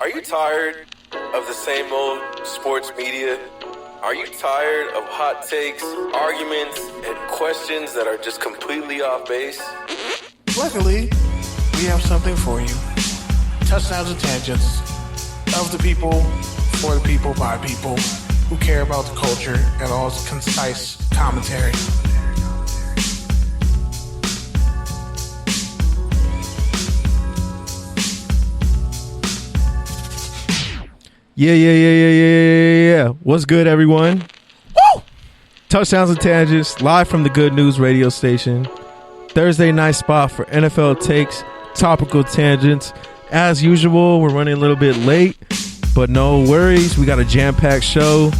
Are you tired of the same old sports media? Are you tired of hot takes, arguments, and questions that are just completely off base? Luckily, we have something for you. Touchdowns and tangents of the people, for the people, by people who care about the culture and all its concise commentary. Yeah. What's good, everyone? Woo! Touchdowns and Tangents, live from the Good News radio station. Thursday night spot for NFL takes, topical tangents. As usual, we're running a little bit late, but no worries. We got a jam-packed show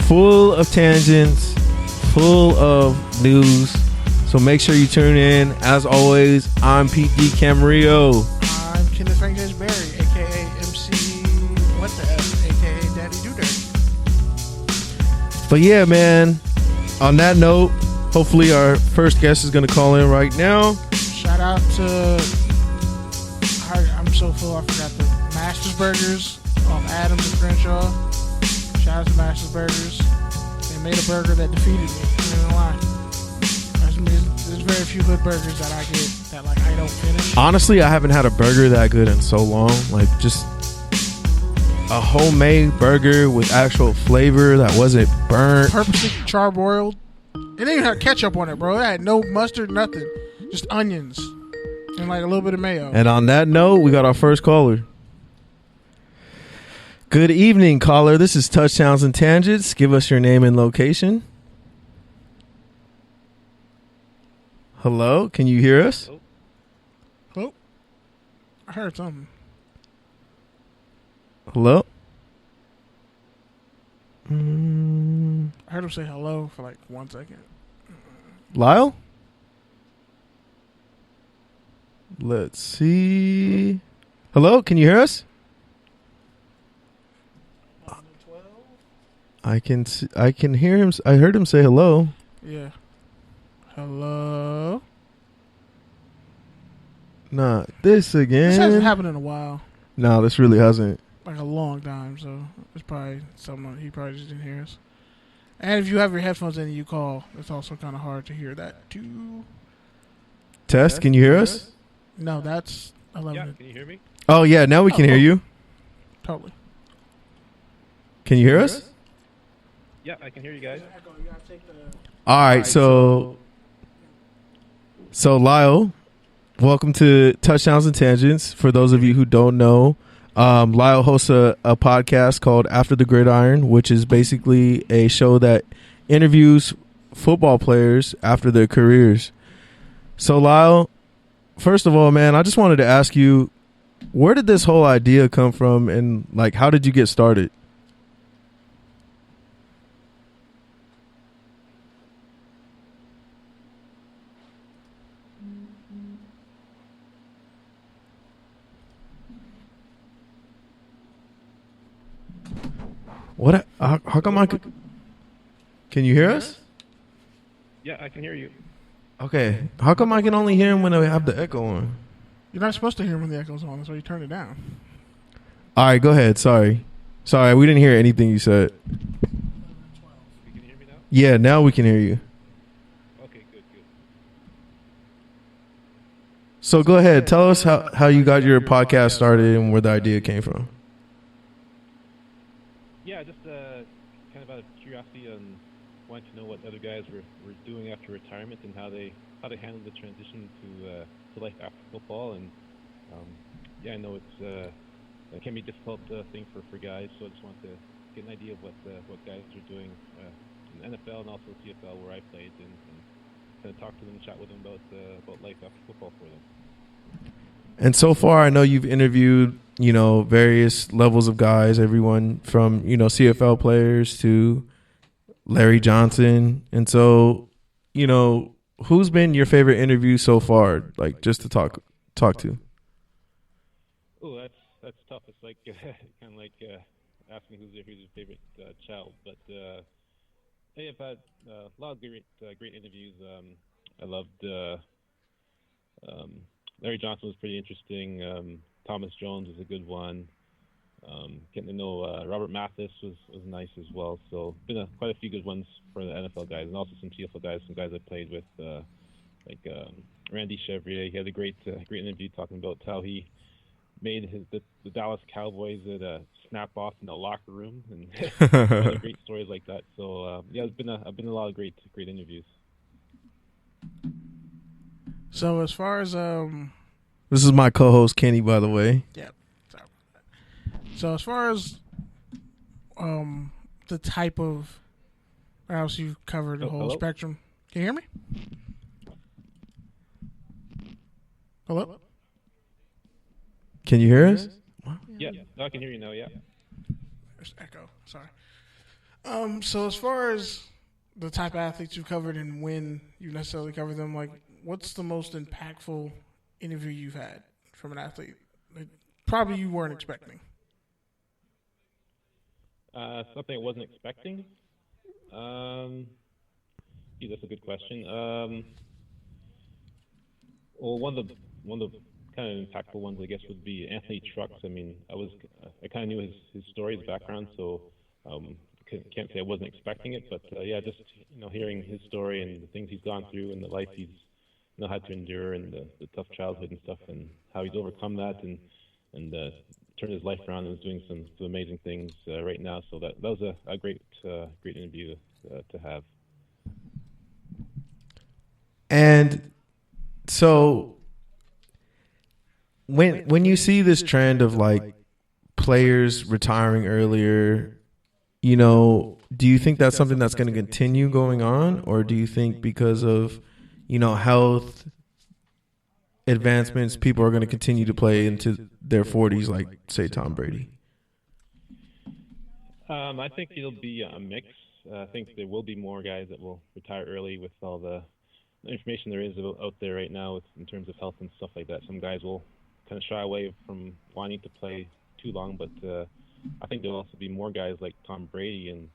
full of tangents, full of news. So make sure you tune in. As always, I'm Pete D. Camarillo. I'm Kenneth Frank James Berry, a.k.a. MC What the F, a.k.a. Daddy Do Dirty. But yeah, man, on that note, hopefully our first guest is going to call in right now. Shout out to, I'm so full, I forgot the Masters Burgers off Adams and Crenshaw. Shout out to Masters Burgers. They made a burger that defeated me. I'm not gonna lie. There's very few good burgers that I get that like I don't finish. Honestly, I haven't had a burger that good in so long. Like just a homemade burger with actual flavor that wasn't burnt. Purposely charbroiled. It didn't even have ketchup on it, bro. It had no mustard, nothing. Just onions and like a little bit of mayo. And on that note, we got our first caller. Good evening, caller. This is Touchdowns and Tangents. Give us your name and location. Hello, can you hear us? Oh, I heard something. Hello? I heard him say hello for like 1 second. Lyle? Let's see. Hello, can you hear us? I can hear him. I heard him say hello. Yeah. Hello? Not this again. This hasn't happened in a while. No, this really hasn't. Like a long time, so it's probably someone, he probably just didn't hear us. And if you have your headphones in and you call, it's also kind of hard to hear that too. Test, can you hear us? No, that's 11. Yeah, can you hear me? Oh, yeah, now we can hear you. Totally. Can you hear us? Yeah, I can hear you guys. All right, so Lyle, welcome to Touchdowns and Tangents. For those of you who don't know, Lyle hosts a podcast called After the Gridiron, which is basically a show that interviews football players after their careers. So Lyle, first of all, man, I just wanted to ask you, where did this whole idea come from, and like, how did you get started? What? How come I could? Can you hear us? Yeah, I can hear you. Okay. How come I can only hear him when I have the echo on? You're not supposed to hear him when the echo's on, that's why you turn it down. All right, go ahead. Sorry, we didn't hear anything you said. You can hear me now? Yeah, now we can hear you. Okay, good. So go ahead. Tell us how you got your podcast started and where the idea came from. Yeah, just kind of out of curiosity and wanting to know what other guys were doing after retirement and how they handled the transition to life after football. And yeah, I know it can be a difficult thing for guys, so I just wanted to get an idea of what guys are doing in the NFL and also CFL where I played, and kind of talk to them and chat with them about life after football for them. And so far, I know you've interviewed, various levels of guys, everyone from, CFL players to Larry Johnson. And so, who's been your favorite interview so far? Like, just to talk to. Oh, that's tough. It's like kind of like asking who's your favorite child. But hey, I've had a lot of great interviews. I loved Larry Johnson was pretty interesting. Thomas Jones was a good one. Getting to know Robert Mathis was nice as well. So been quite a few good ones for the NFL guys, and also some CFL guys, some guys I played with, like Randy Chevrier. He had a great interview talking about how he made the Dallas Cowboys snap off in the locker room, and other great stories like that. So yeah, I've been a lot of great interviews. So as far as This is my co-host Kenny, by the way. yeah. So as far as the type of, obviously you've covered the whole hello? spectrum. Can you hear me? Hello? Can you hear us? Yeah, I can hear you now. Yeah. There's echo. Sorry. So as far as the type of athletes you've covered and when you necessarily cover them, like what's the most impactful interview you've had from an athlete that probably you weren't expecting? Something I wasn't expecting. Gee, that's a good question. Well, one of the kind of impactful ones, I guess, would be Anthony Trucks. I mean, I kind of knew his story, his background, so can't say I wasn't expecting it. But yeah, just hearing his story and the things he's gone through and the life he's had to endure and the tough childhood and stuff, and how he's overcome that and turned his life around and is doing some amazing things right now. So that was a great interview to have. And so when you see this trend of like players retiring earlier, do you think that's something that's going to continue going on, or do you think because of health advancements, people are going to continue to play into their 40s, like say Tom Brady? I think it'll be a mix. I think there will be more guys that will retire early with all the information there is out there right now in terms of health and stuff like that. Some guys will kind of shy away from wanting to play too long, but I think there'll also be more guys like Tom Brady and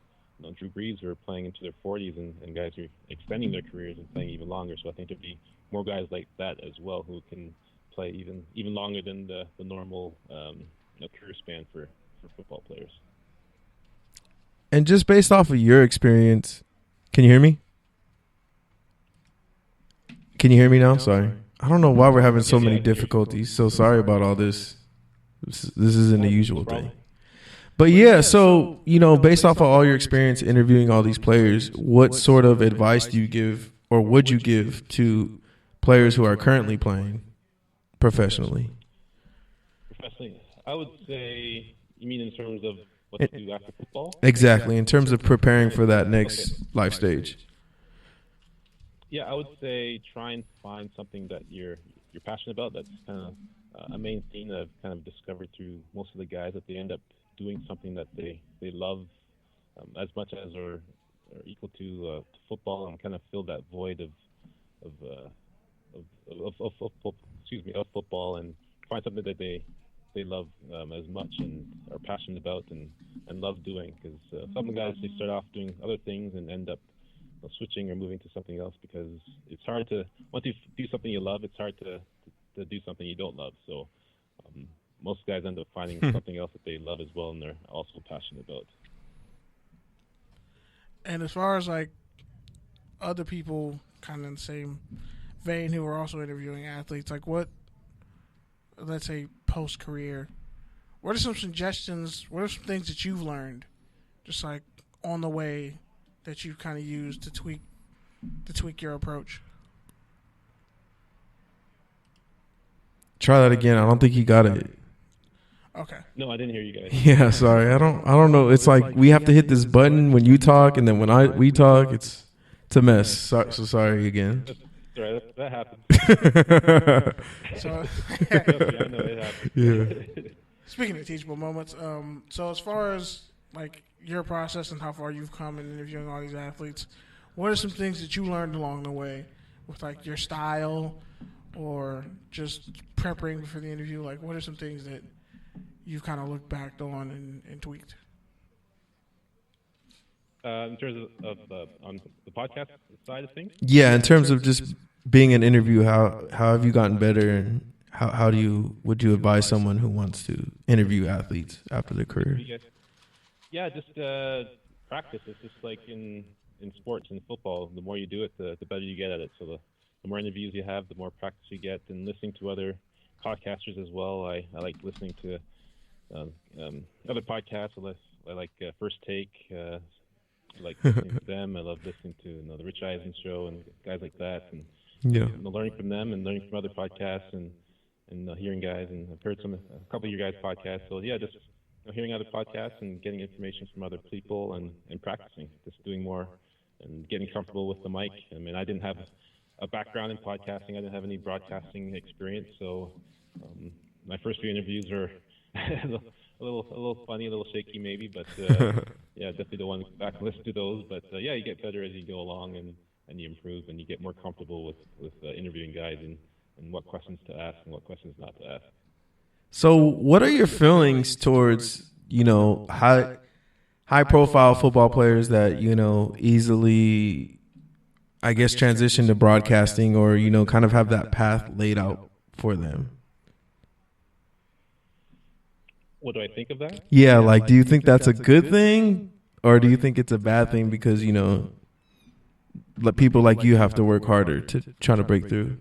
Drew Brees who are playing into their 40s, and guys who are extending their careers and playing even longer. So I think there'll be more guys like that as well who can play even longer than the normal career span for football players. And just based off of your experience, can you hear me? Can you hear me now? Sorry. I don't know why we're having so many difficulties. So sorry about all this. This isn't the usual thing. But yeah, so, based off of all your experience interviewing all these players, what sort of advice do you give, or would you give to players who are currently playing professionally? Professionally, I would say, you mean in terms of what to do after football? Exactly, in terms of preparing for that next life stage. Yeah, I would say try and find something that you're passionate about. That's kind of a main theme that I've kind of discovered through most of the guys, that they end up doing something that they love as much as or equal to football, and kind of fill that void of football, and find something that they love as much and are passionate about and love doing. Because some guys, they start off doing other things and end up switching or moving to something else, because it's hard to, once you do something you love, it's hard to do something you don't love. So most guys end up finding something else that they love as well and they're also passionate about. And as far as like other people kind of in the same vein who are also interviewing athletes, like what, let's say post-career, what are some suggestions, what are some things that you've learned just like on the way that you've kind of used to tweak your approach? Try that again. I don't think he got it. Okay. No, I didn't hear you guys. Yeah, sorry. I don't know. It's like we have to hit this button when you talk, and then when we talk, it's a mess. So sorry again. Sorry, that happened. So, I know it happened. Yeah. speaking of teachable moments, so as far as like your process and how far you've come in interviewing all these athletes, what are some things that you learned along the way with like your style or just preparing for the interview? Like, what are some things that you've kind of looked back on and tweaked? In terms of on the podcast side of things? Yeah, in terms of just being an interview, how have you gotten better, and how would you advise someone who wants to interview athletes after their career? Yeah, just practice. It's just like in sports and football. The more you do it, the better you get at it. So the more interviews you have, the more practice you get. And listening to other podcasters as well. I like listening to other podcasts. I like First Take. I like listening to them. I love listening to the Rich Eisen show and guys like that. And learning from them and learning from other podcasts and hearing guys. And I've heard a couple of your guys' podcasts. So yeah, just hearing other podcasts and getting information from other people and practicing, just doing more and getting comfortable with the mic. I mean, I didn't have a background in podcasting. I didn't have any broadcasting experience. So my first few interviews are a little funny, a little shaky maybe, but yeah, definitely don't want to back listen to those. But yeah, you get better as you go along and you improve and you get more comfortable with interviewing guys and what questions to ask and what questions not to ask. So what are your feelings towards, high profile football players that, easily, I guess, transition to broadcasting or, kind of have that path laid out for them? What do I think of that? Yeah, like, do you think that's a good thing or do you think it's a bad thing because, let people like you have to work harder to try to break through?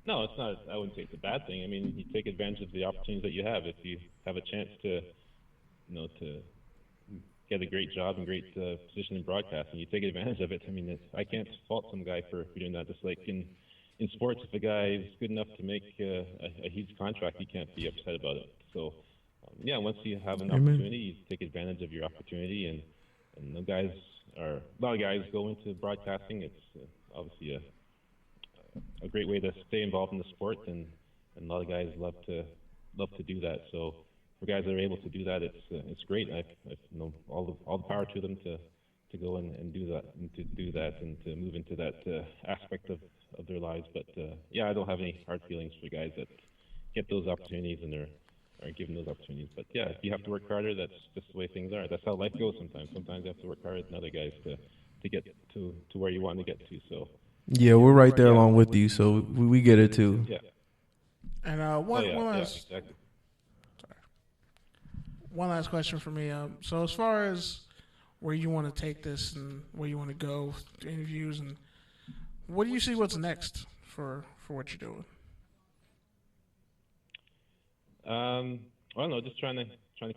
No, it's not. I wouldn't say it's a bad thing. I mean, you take advantage of the opportunities that you have. If you have a chance to, to get a great job and great position in broadcasting, you take advantage of it. I mean, I can't fault some guy for doing that. Just like in sports, if a guy is good enough to make a huge contract, you can't be upset about it. So, yeah, once you have an opportunity, you take advantage of your opportunity. And a lot of guys go into broadcasting. It's obviously a great way to stay involved in the sport, and a lot of guys love to do that. So for guys that are able to do that, it's great. I all the power to them to go and do that and to move into that aspect of their lives. But yeah, I don't have any hard feelings for guys that get those opportunities and are given those opportunities. But yeah, if you have to work harder, that's just the way things are. That's how life goes sometimes. Sometimes you have to work harder than other guys to get to where you want to get to. So. Yeah, we're right there along with you, so we get it too. Yeah. And one last question for me. So as far as where you want to take this and where you want to go to interviews, and what do you see what's next for what you're doing? I don't know, just trying to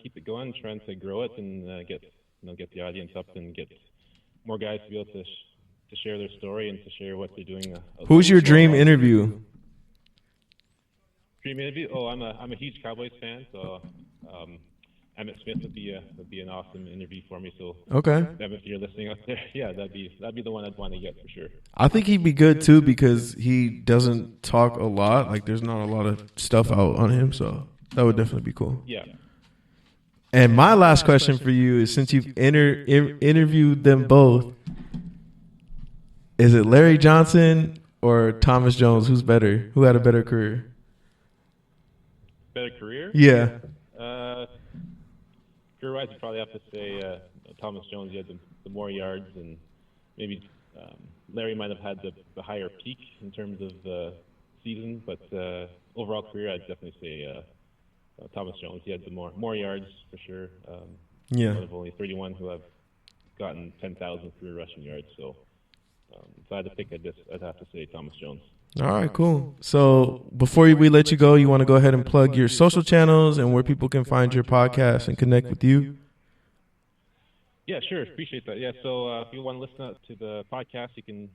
keep it going, trying to grow it and get the audience up and get more guys to be able to share their story and to share what they're doing. Who's your dream interview? Dream interview? Oh, I'm a huge Cowboys fan, so Emmitt Smith would be an awesome interview for me. So okay, Emmitt, if you're listening out there, yeah, that'd be the one I'd want to get for sure. I think he'd be good too because he doesn't talk a lot. Like there's not a lot of stuff out on him, so that would definitely be cool. Yeah. And my last question for you is, since you've interviewed them both, is it Larry Johnson or Thomas Jones? Who's better? Who had a better career? Better career? Yeah. Career-wise, you probably have to say Thomas Jones. He had the more yards, and maybe Larry might have had the higher peak in terms of season. But overall career, I'd definitely say Thomas Jones. He had the more yards for sure. Yeah. One of only 31 who have gotten 10,000 career rushing yards. So if I had to pick, I'd have to say Thomas Jones. All right, cool. So before we let you go, you want to go ahead and plug your social channels and where people can find your podcast and connect with you? Yeah, sure. Appreciate that. Yeah, so if you want to listen to the podcast, you can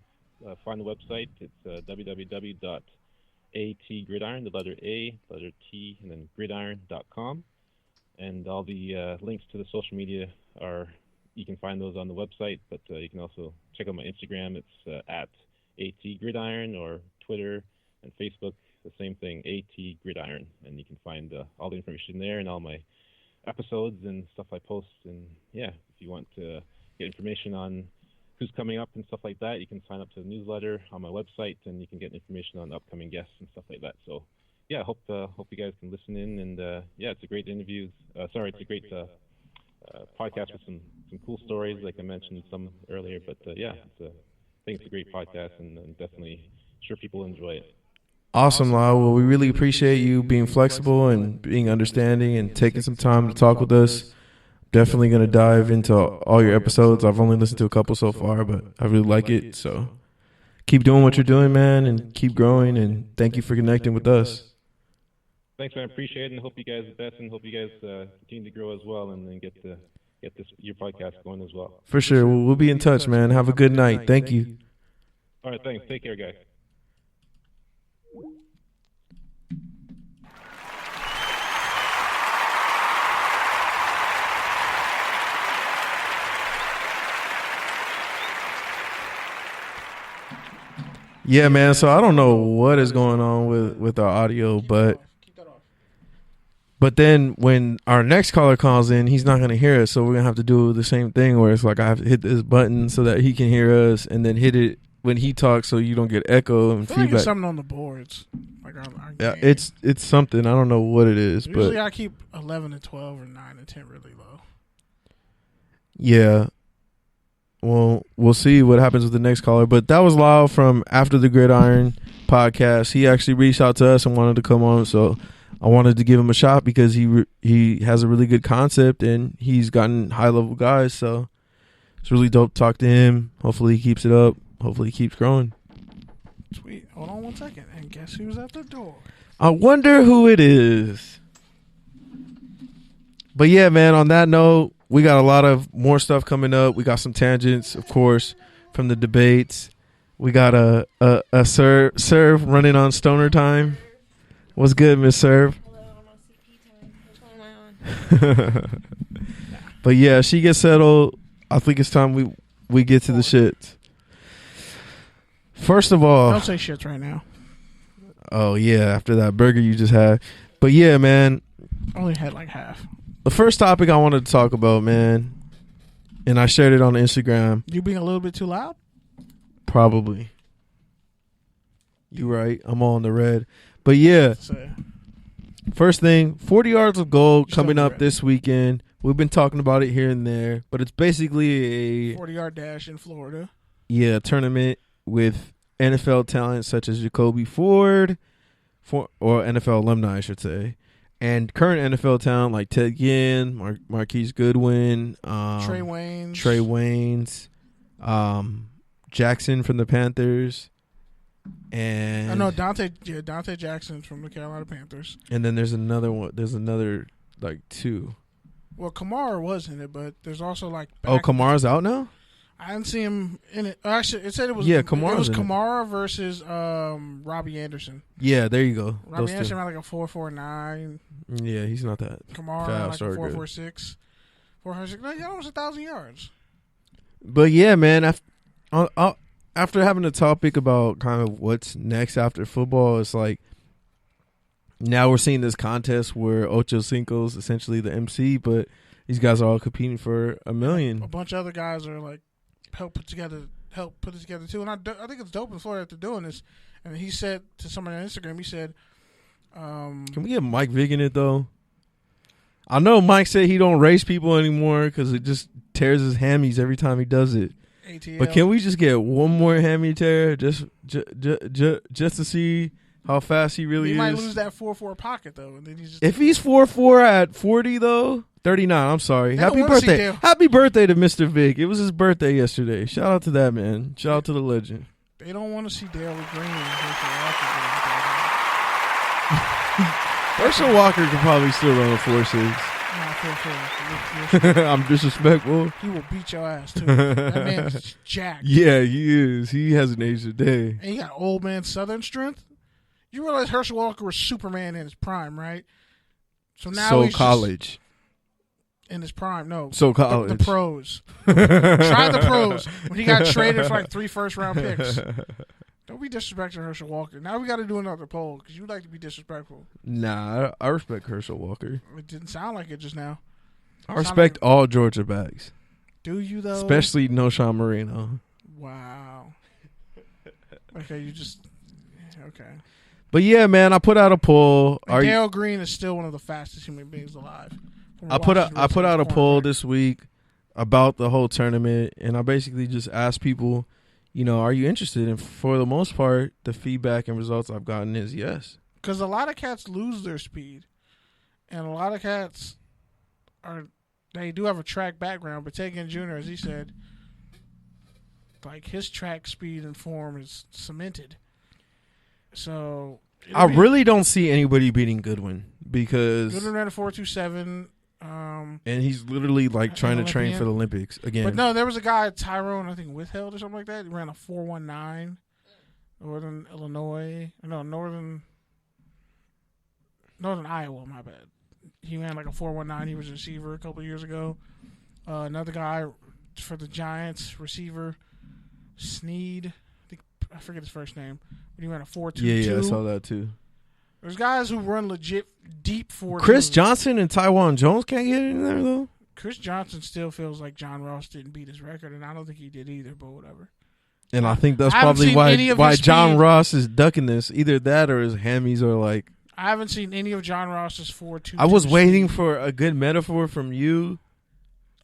find the website. It's www.atgridiron, the letter A, letter T, and then gridiron.com. And all the links to the social media you can find those on the website, but you can also check out my Instagram. It's at atgridiron, or Twitter and Facebook, the same thing, atgridiron. And you can find all the information there and all my episodes and stuff I post. And yeah, if you want to get information on who's coming up and stuff like that, you can sign up to the newsletter on my website, and you can get information on upcoming guests and stuff like that. So yeah, hope you guys can listen in. And yeah, it's a great interview. It's a great podcast with some cool stories, like I mentioned some earlier. But yeah, I think it's a great podcast, and definitely sure people enjoy it. Awesome, Lyle. Well, we really appreciate you being flexible and being understanding and taking some time to talk with us. Definitely going to dive into all your episodes. I've only listened to a couple so far, but I really like it. So keep doing what you're doing, man, and keep growing. And thank you for connecting with us. Thanks, man. I appreciate it, and hope you guys the best, and hope you guys continue to grow as well, and then get this your podcast going as well. For sure. We'll be in touch, man. Have a good night. Thank you. All right, thanks. Take care, guys. Yeah, man. So I don't know what is going on with our audio, but then when our next caller calls in, he's not going to hear us. So we're going to have to do the same thing where it's like I have to hit this button so that he can hear us, and then hit it when he talks so you don't get echo and I feel like feedback. it's something on the boards. Like Yeah, it's something. I don't know what it is, usually but I keep 11 and 12 or 9 and 10 really low. yeah. Well, we'll see what happens with the next caller. But that was Lyle from After the Gridiron podcast. He actually reached out to us and wanted to come on, so I wanted to give him a shot because he has a really good concept and he's gotten high level guys. So it's really dope to talk to him. Hopefully he keeps it up. Hopefully he keeps growing. Sweet. Hold on 1 second. And guess who's at the door? I wonder who it is. But yeah, man, on that note, we got a lot of more stuff coming up. We got some tangents, of course, from the debates. We got a Serve running on Stoner Time. What's good, Miss Serve? Hello, I'm on CP time. Which one am I on? But yeah, she gets settled. I think it's time we get to the shits. First of all, Don't say shit right now. oh yeah, after that burger you just had. But yeah, man, I only had like half. the first topic I wanted to talk about, man, and I shared it on Instagram. You being a little bit too loud? Probably. You right. I'm all in the red. But yeah, So, first thing, 40 yards of gold Still coming in the up red. this weekend. We've been talking about it here and there, but it's basically a 40-yard dash in Florida. tournament with NFL talent such as Jacoby Ford, or NFL alumni, I should say, and current NFL talent like Ted Ginn, Marquise Goodwin, Trey Waynes. Jackson from the Panthers, and I know Dante Jackson from the Carolina Panthers. and then there's another one. There's another like two. Well, Kamara was in it, but there's also like. Oh, Kamara's out now? I didn't see him in it. Actually, it said it was. Yeah, It Kamara's was in it. Kamara versus Robbie Anderson. Yeah, there you go. Robbie Those Anderson two. ran like a 4.49. Yeah, he's not that. Kamara Fast like a or good. 4.46. 4.46. No, yeah, almost 1,000 yards. But yeah, man, after having a topic about kind of what's next after football, it's like now we're seeing this contest where Ocho Cinco's essentially the MC, but these guys are all competing for $1 million. A bunch of other guys are like help put it together too. And I think it's dope in Florida that they're doing this. And he said to somebody on Instagram, he said, Can we get Mike Vick in it though? I know Mike said he don't race people anymore because it just tears his hammies every time he does it. ATL. But can we just get one more hammy tear just to see how fast he really He is? might lose that 4.4 pocket though, and then he's just If he's 4.4 at 40 though, 39. I'm sorry. They don't Happy wanna see birthday! Dale. Happy birthday to Mr. Vick. It was his birthday yesterday. Shout out to that man. Shout out to the legend. they don't want to see Dale Green and Herschel Walker. Herschel Walker could probably still run a 4.6. Nah, 4.4. I'm disrespectful. He will beat your ass too. That man's jacked. Yeah, he is. He hasn't aged a day. And he got old man Southern strength. You realize Herschel Walker was Superman in his prime, right? So now So he's just college. in his prime. No, So college. The pros. Try the pros when he got traded for like 3 first-round picks. Don't be disrespecting Herschel Walker. Now we got to do another poll because you like to be disrespectful. Nah, I respect Herschel Walker. It didn't sound like it just now. I respect all Georgia backs, Do you though? especially No Sean Marino. Wow. Okay, you just okay. But yeah, man, I put out a poll. And Dale Green is still one of the fastest human beings alive. I put out a poll this week about the whole tournament, and I basically just asked people, are you interested? And for the most part, the feedback and results I've gotten is yes. Because a lot of cats lose their speed, and a lot of cats they do have a track background. But Tegan Jr., as he said, like his track speed and form is cemented. So I really don't see anybody beating Goodwin because Goodwin ran a 4.27. And he's literally like trying to train Olympian. for the Olympics again. But no, there was a guy, Tyrone, I think Withheld or something like that. He ran a 4.19. Northern Illinois. No, Northern Iowa, my bad. He ran like a 4.19. He was a receiver a couple of years ago. Another guy for the Giants, receiver, Sneed. I forget his first name. But he ran a 4.22. Yeah, I saw that too. There's guys who run legit deep 4.2. Chris Johnson and Tywan Jones can't get in there though. Chris Johnson still feels like John Ross didn't beat his record, and I don't think he did either, but whatever. And I think that's I haven't probably seen any of why his John speed. Ross is ducking this. Either that or his hammies are like. I haven't seen any of John Ross's 4.2. I was waiting for a good metaphor from you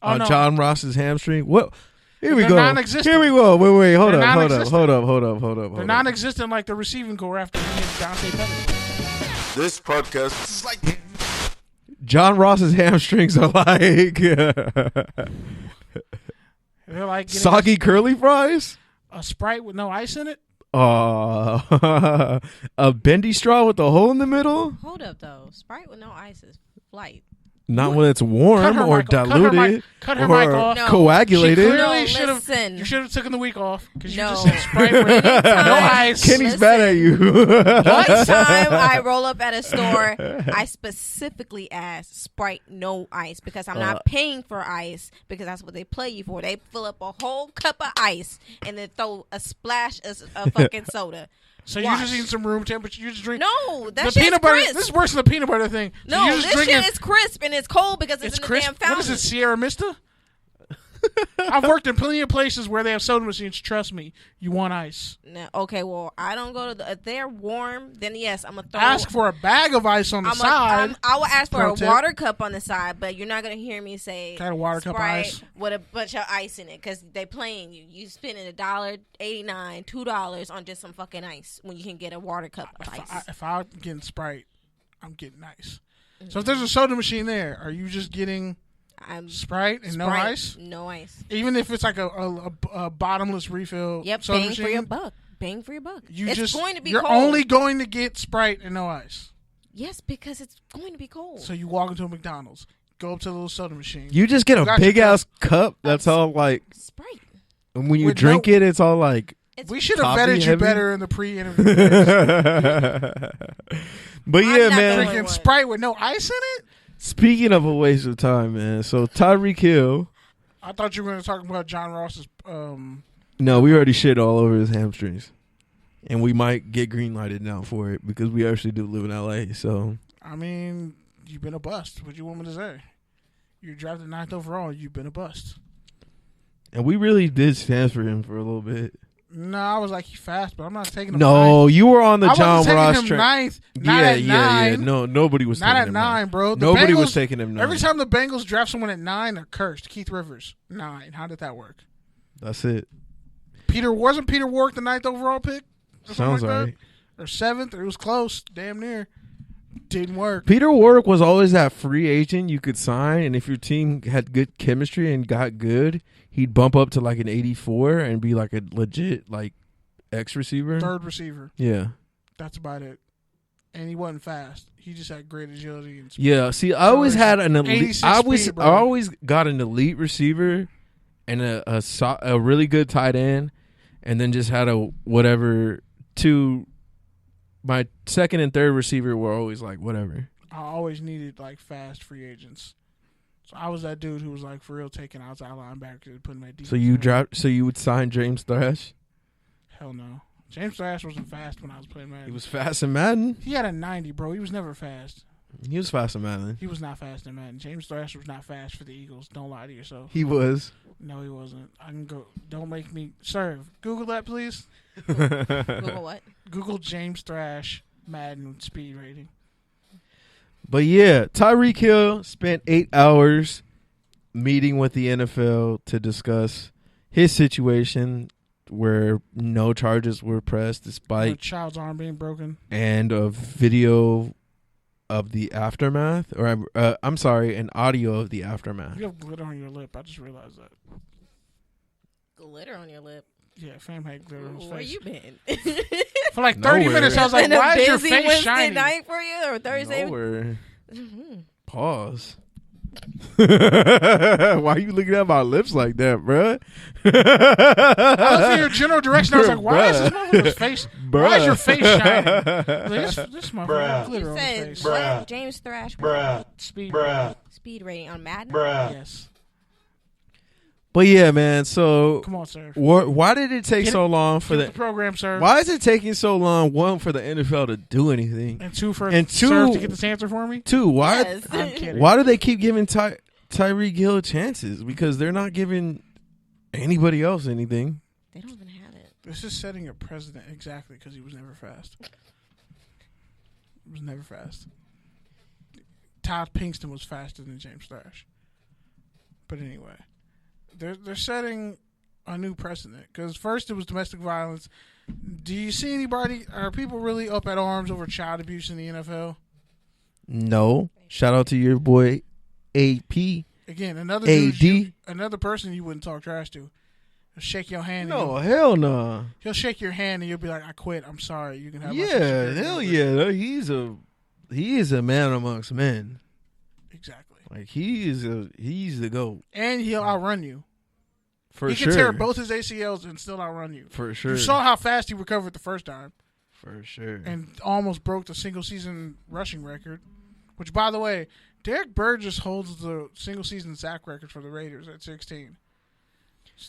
on no. John Ross's hamstring. What? Here we They're go. non-existent. Here we go. Wait. Hold They're up. non-existent. They're up. non-existent like the receiving core after he hit Dante Pettis. This podcast is like John Ross's hamstrings are like They're like getting soggy curly fries. a Sprite with no ice in it. A bendy straw with a hole in the middle. Hold up, though. Sprite with no ice is flight. Not when it's warm or diluted cut her or mic off. No. coagulated. She clearly No, should have. listen. You should have taken the week off because you No. just said Sprite with no ice. Kenny's mad at you. One time I roll up at a store, I specifically asked Sprite no ice because I'm not paying for ice because that's what they play you for. They fill up a whole cup of ice and then throw a splash of fucking soda. So you Wash. just eating some room temperature. You just drink. No, that the shit peanut is butter. crisp. This is worse than the peanut butter thing. So No, you're just this drinking, shit is crisp and it's cold because it's in the crisp. damn fountain. What is it, Sierra Mista? I've worked in plenty of places where they have soda machines. Trust me, you want ice. No, okay, well, I don't go to the. If they're warm, then yes, I'm gonna throw. Ask for a bag of ice on the side. I will ask for Pro a tip. water cup on the side, but you're not gonna hear me say Kind of water cup Sprite ice. with a bunch of ice in it because they playing you. You spending $1.89, $2 on just some fucking ice when you can get a water cup of ice. If I'm getting Sprite, I'm getting ice. So if there's a soda machine there, are you just getting I'm Sprite and no Sprite, ice? no ice. Even if it's like a bottomless refill Yep, soda bang machine? for your buck. Bang for your buck. It's going to be you're cold. only going to get Sprite and no ice. Yes, because it's going to be cold. So you walk into a McDonald's, go up to the little soda machine. You just get a Got big your ass cup. That's all like. Sprite. And when you With drink no- it, it's all like. It's We should have Coffee vetted you heavy? better in the pre-interview. days. But I'm yeah, not man. going- Drinking What? Sprite with no ice in it? Speaking of a waste of time, man. So Tyreek Hill. I thought you were going to talk about John Ross's. No, we already shit all over his hamstrings, and we might get green lighted now for it because we actually do live in LA. So I mean, you've been a bust. What you want me to say? You're drafted 9th overall. You've been a bust. and we really did stand for him for a little bit. No, I was like, he's fast, but I'm not taking him. No, you were on the I John wasn't Ross taking him train. ninth. Not at nine. No, nobody was Not taking at him 9, bro. The Nobody Bengals, was taking him 9. Every time the Bengals draft someone at 9, they're cursed. Keith Rivers, 9. How did that work? That's it. Wasn't Peter Warrick the 9th overall pick? Or something Sounds like that? right. Or 7th? It was close. Damn near. Didn't work. Peter Warrick was always that free agent you could sign, and if your team had good chemistry and got good, he'd bump up to like an 84 and be like a legit like X receiver. 3rd receiver. Yeah. That's about it. And he wasn't fast. He just had great agility and speed. Yeah, see, I always had an elite. 86 I speed, bro. always got an elite receiver and a really good tight end, and then just had a whatever two. My second and third receiver were always like whatever. I always needed like fast free agents. So I was that dude who was like for real taking outside linebackers and putting my defense. So you in. dropped. So you would sign James Thrash. Hell no. James Thrash wasn't fast when I was playing Madden. He was fast in Madden. He had a 90, bro. He was never fast. He was fast in Madden. He was not fast in Madden. James Thrash was not fast for the Eagles. Don't lie to yourself. He was. No, he wasn't. I can go. Don't make me. Sir, Google that, please. Google what? Google James Thrash Madden speed rating. But yeah, Tyreek Hill spent 8 hours meeting with the NFL to discuss his situation where no charges were pressed A despite child's arm being broken. and a video of the aftermath, or I'm sorry, an audio of the aftermath. You have glitter on your lip. I just realized that. Glitter on your lip. Yeah, fam had glitter on his Where face. you been? For like 30 Nowhere. minutes, I was like, Been a why is your busy face Wednesday shiny? night for you or Thursday? Nowhere. Mhm. Pause. Why are you looking at my lips like that, bruh? I was in your general direction. I was like, why is this motherfucker's face? Why is your face shiny? Like, this motherfucker has glitter You on his said face. what? James Thrash. Speed. Speed rating on Madden. Yes. But yeah, man. So Come on, sir. why did it take Get so long for Get the? the program, sir. Why is it taking so long? One, for the NFL to do anything, And two, for And two- Serve to get this answer for me? two, why? Yes. I'm kidding. Why do they keep giving Tyreek Hill chances? Because they're not giving anybody else anything. They don't even have it. This is setting a precedent exactly because he was never fast. He was never fast. Todd Pinkston was faster than James Thrash. But anyway, they're setting a new precedent because first it was domestic violence. Do you see anybody? Are people really up at arms over child abuse in the NFL? No. Shout out to your boy AP. Again, another AD? dude another person you wouldn't talk trash to. He'll shake your hand. No, hell no. He'll shake your hand and you'll be like, "I quit. I'm sorry. You can have my Yeah, Social hell Security." yeah. He is a man amongst men. Exactly. Like he's the GOAT. And he'll outrun you. For He sure. can tear both his ACLs and still outrun you. For sure. You saw how fast he recovered the first time For sure. and almost broke the single season rushing record. Which, by the way, Derek Burgess holds the single season sack record for the Raiders at 16.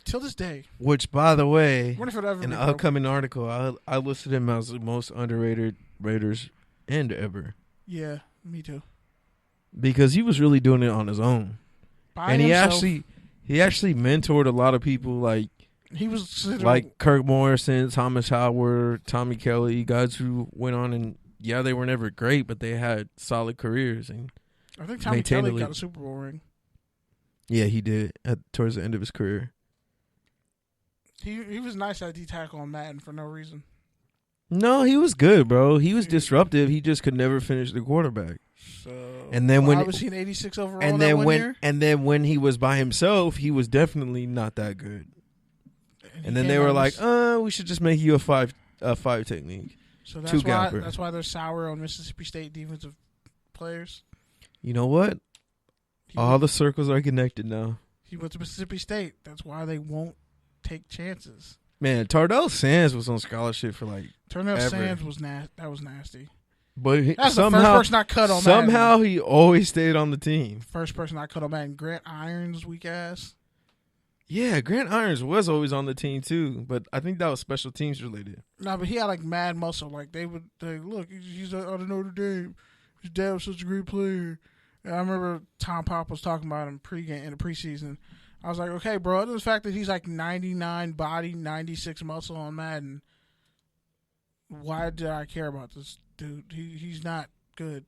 Till this day. Which, by the way, Wonder if it'll ever in be the broken. upcoming article, I listed him as the most underrated Raiders end ever Yeah, me too. because he was really doing it on his own, By and himself, he actually mentored a lot of people he was considered like Kirk Morrison, Thomas Howard, Tommy Kelly, guys who went on and they were never great, but they had solid careers. And I think Tommy maintain the Kelly got league. a Super Bowl ring. yeah, he did towards the end of his career. He was nice at D tackle on Madden for no reason. No, he was good, bro. He was disruptive. He just could never finish the quarterback. So And then why when was he an 86 overall and that then one year? when he was by himself, he was definitely not that good. he And then came they were out like, with- we should just make you a five technique. so two that's why gapper. that's why they're sour on Mississippi State defensive players. You know what? He All went, the circles are connected now. he went to Mississippi State. That's why they won't take chances. Man, Tardell Sands was on scholarship for Turnell Ever. Sands was that was nasty. but That's the first person I cut on somehow Madden. he always stayed on the team. First person I cut on Madden. Grant Irons, weak ass. Yeah, Grant Irons was always on the team too, but I think that was special teams related. No, but he had like mad muscle. Like they look, he's out of Notre Dame. His dad was such a great player. And I remember Tom Pop was talking about him in the preseason. I was like, okay, bro, other than the fact that he's like 99 body, 96 muscle on Madden, why did I care about this dude? He's not good.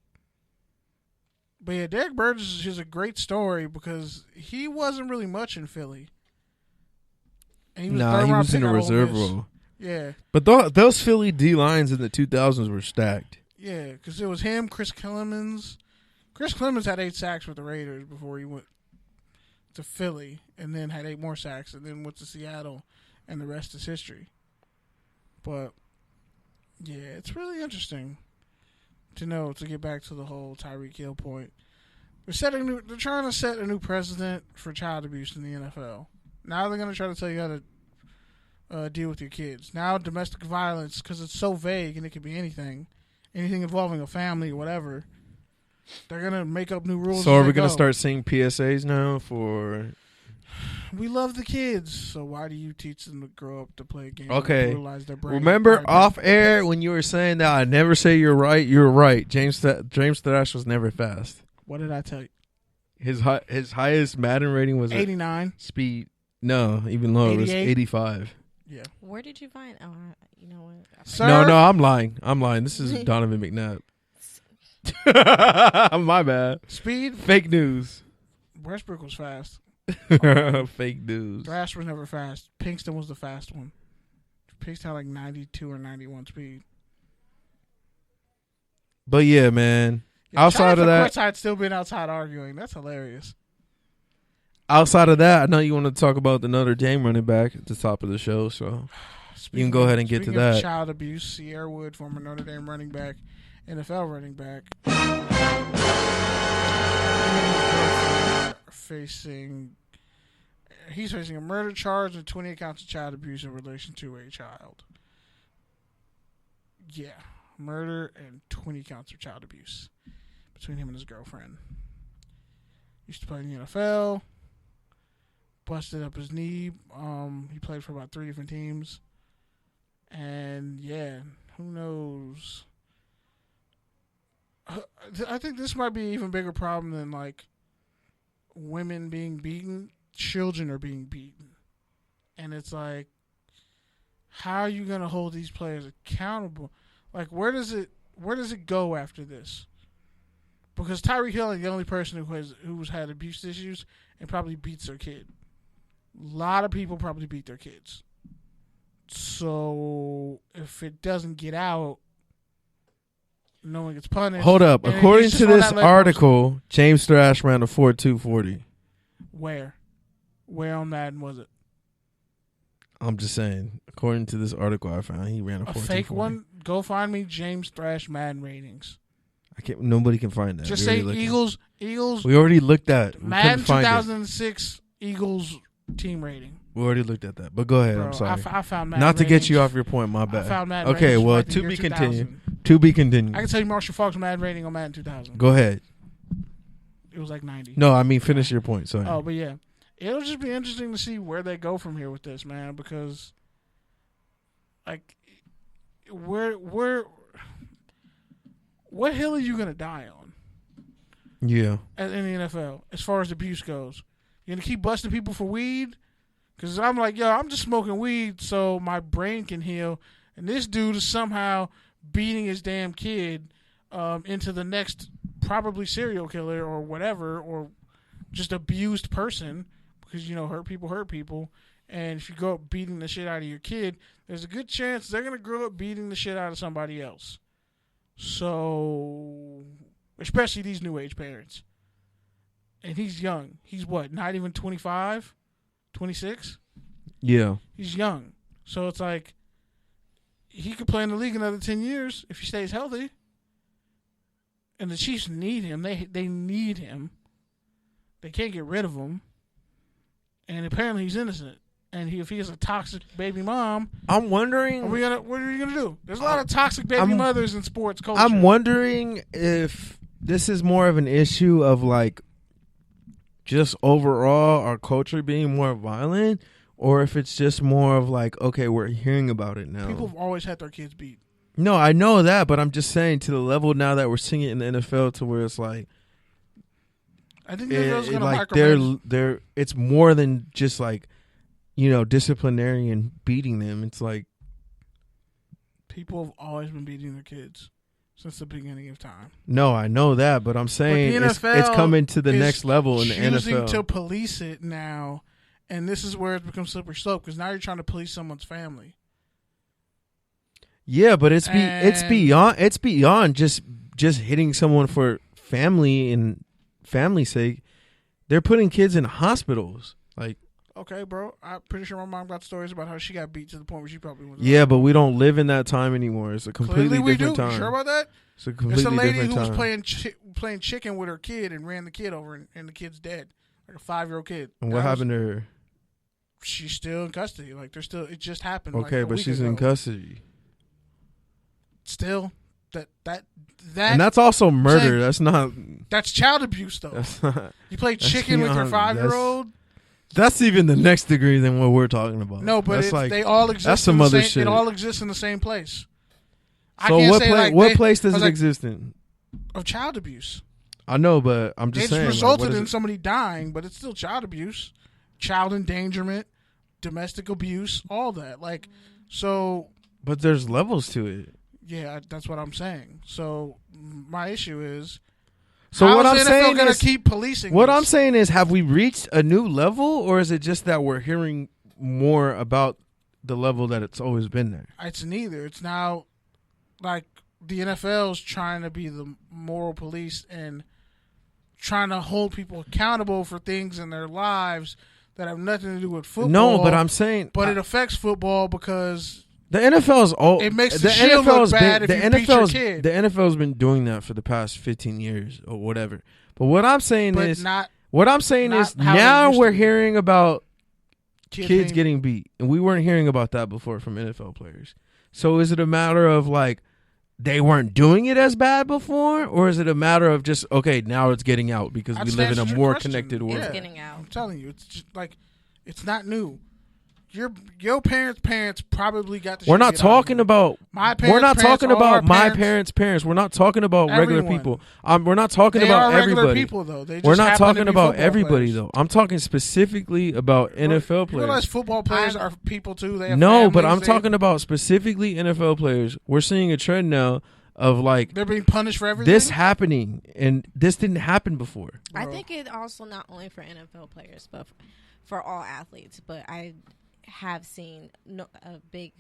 But yeah, Derek Burgess is a great story because he wasn't really much in Philly. And he was Nah, third he round was in pick a out of Ole reserve Miss. role. Yeah. But those Philly D lines in the 2000s were stacked. Yeah, because it was him, Chris Clemens. Chris Clemens had 8 sacks with the Raiders before he went to Philly, and then had 8 more sacks, and then went to Seattle, and the rest is history. But yeah, it's really interesting to get back to the whole Tyreek Hill point. They're trying to set a new precedent for child abuse in the NFL. Now they're going to try to tell you how to deal with your kids. Now domestic violence, because it's so vague and it could be anything involving a family or whatever. They're going to make up new rules. So are as we they going to go. start seeing PSAs now for... We love the kids, so why do you teach them to grow up to play a game? Okay. And brutalize their brain? Remember Right, off air when you were saying that I never say you're right? You're right. James Thrash was never fast. What did I tell you? His highest Madden rating was 89. speed. No, even lower. It was 88? 85. Yeah. Where did you find? Oh, you know what? I Sir? No, I'm lying. This is Donovan McNabb. My bad. Speed. Fake news. Westbrook was fast. Fake news. Thrash was never fast. Pinkston was the fast one. Pigs had like 92 or 91 speed. But yeah, man. Yeah, Outside of that, I'd still been outside arguing. That's hilarious. outside of that, I know you want to talk about the Notre Dame running back at the top of the show, so you can go ahead and get to that. Child abuse, Sierra Wood, former Notre Dame running back, NFL running back, he's facing a murder charge and 28 counts of child abuse in relation to a child. Yeah, murder and 20 counts of child abuse between him and his girlfriend. Used to play in the NFL. Busted up his knee. He played for about 3 different teams. And yeah, who knows? I think this might be an even bigger problem than like women being beaten. Children are being beaten. And it's like, how are you gonna hold these players accountable? Like, where does it go after this? Because Tyreek Hill is the only person who's had abuse issues and probably beats their kid. A lot of people probably beat their kids. So if it doesn't get out, no one gets punished. Hold up. According to this article, James Thrash ran a 4.240. Where? Where on Madden was it? I'm just saying. According to this article I found, he ran a 4.240. A fake one? Go find me James Thrash Madden ratings. I can't. Nobody can find that. Just say Eagles. We already looked at Madden 2006 Eagles team rating. We already looked at that. But go ahead. Bro, I'm sorry. I found Madden Not to ratings. get you off your point. My bad. I found Madden okay. ratings Well, like the to year be 2000. continued. To be continued. I can tell you Marshall Falk's Madden rating on Madden 2000. Go ahead. It was like 90. No, I mean finish your point. Sorry. Oh, but yeah, it'll just be interesting to see where they go from here with this, man. Because, like, what hill are you gonna die on? Yeah. In the NFL, as far as abuse goes, you're gonna keep busting people for weed? Because I'm like, yo, I'm just smoking weed so my brain can heal, and this dude is somehow beating his damn kid into the next probably serial killer or whatever, or just abused person, because, you know, hurt people. And if you go up beating the shit out of your kid, there's a good chance they're going to grow up beating the shit out of somebody else. So, especially these new age parents. And he's young. He's what, not even 25? 26? Yeah. He's young. So it's like, he could play in the league another 10 years if he stays healthy. And the Chiefs need him. They need him. They can't get rid of him. And apparently he's innocent. And if he has a toxic baby mom, I'm wondering. what are you gonna do? There's a lot of toxic baby mothers in sports culture. I'm wondering if this is more of an issue of like just overall our culture being more violent, or if it's just more of like, okay, we're hearing about it now. People have always had their kids beat. No, I know that, but I'm just saying to the level now that we're seeing it in the NFL to where it's like, I think the NFL's gonna like micromanage. they're it's more than just like, you know, disciplinarian beating them. It's like People have always been beating their kids since the beginning of time. no, I know that, but I'm saying the it's NFL coming to the is next level in the choosing NFL. to police it now, and this is where it becomes slippery slope, because now you're trying to police someone's family. Yeah, but it's beyond just hitting someone for family and family's sake. They're putting kids in hospitals. Like, Okay, bro. I'm pretty sure my mom got stories about how she got beat to the point where she probably was. yeah, but we don't live in that time anymore. It's a completely Clearly we different do. time. You sure about that? It's a completely It's a lady different who was time. playing chicken with her kid and ran the kid over, and the kid's dead, like a 5-year-old kid. And what happened to her? She's still in custody. Like, they're still. It just happened. Okay, like a but week she's ago. in custody. Still, that And that's also murder. That's not. that's child abuse, though. That's not. You play that's chicken with your beyond- 5-year-old. That's even the next degree than what we're talking about. No, but that's it's, like they all exist. that's some in the other same, shit. It all exists in the same place. I So can't what say, like, what place does I it was like, exist in? of child abuse? I know, but I'm It just just saying. resulted like, in somebody dying, but it's still child abuse, child endangerment, domestic abuse, all that. Like, so but there's levels to it. yeah, that's what I'm saying. So my issue is, So how what is I'm the NFL saying gonna is, keep policing what this? I'm saying is, have we reached a new level, or is it just that we're hearing more about the level that it's always been there. It's neither. It's now like the NFL's trying to be the moral police and trying to hold people accountable for things in their lives that have nothing to do with football. No, but I'm saying, but it affects football because the NFL's it makes the Shield look bad if you beat your kid. The NFL's been doing that for the past 15 years or whatever. But what I'm saying is now we're hearing about kids getting beat, and we weren't hearing about that before from NFL players. So is it a matter of like they weren't doing it as bad before, or is it a matter of just okay, now it's getting out because we live in a more connected world? It's getting out. I'm telling you, it's just like it's not new. Your parents probably got the. We're not talking about my parents. We're not talking about my parents' parents. We're not talking about regular people. We're not talking they about are regular everybody. People, though. They just we're not talking about everybody players. though. I'm talking specifically about NFL players. You realize football players are people too. They have no, but families, I'm talking about specifically NFL players. We're seeing a trend now of like they're being punished for everything. This happening, and this didn't happen before. I think it also not only for NFL players, but for all athletes. But I have seen a big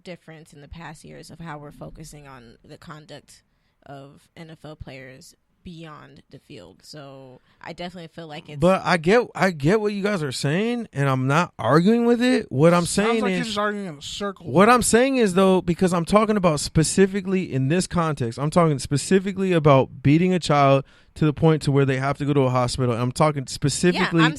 difference in the past years of how we're focusing on the conduct of NFL players beyond the field. So I definitely feel like it's. But I get what you guys are saying, and I'm not arguing with it. What I'm saying like is you're just arguing in a circle. What I'm saying is though, because I'm talking about specifically in this context, I'm talking specifically about beating a child to the point to where they have to go to a hospital. I'm talking specifically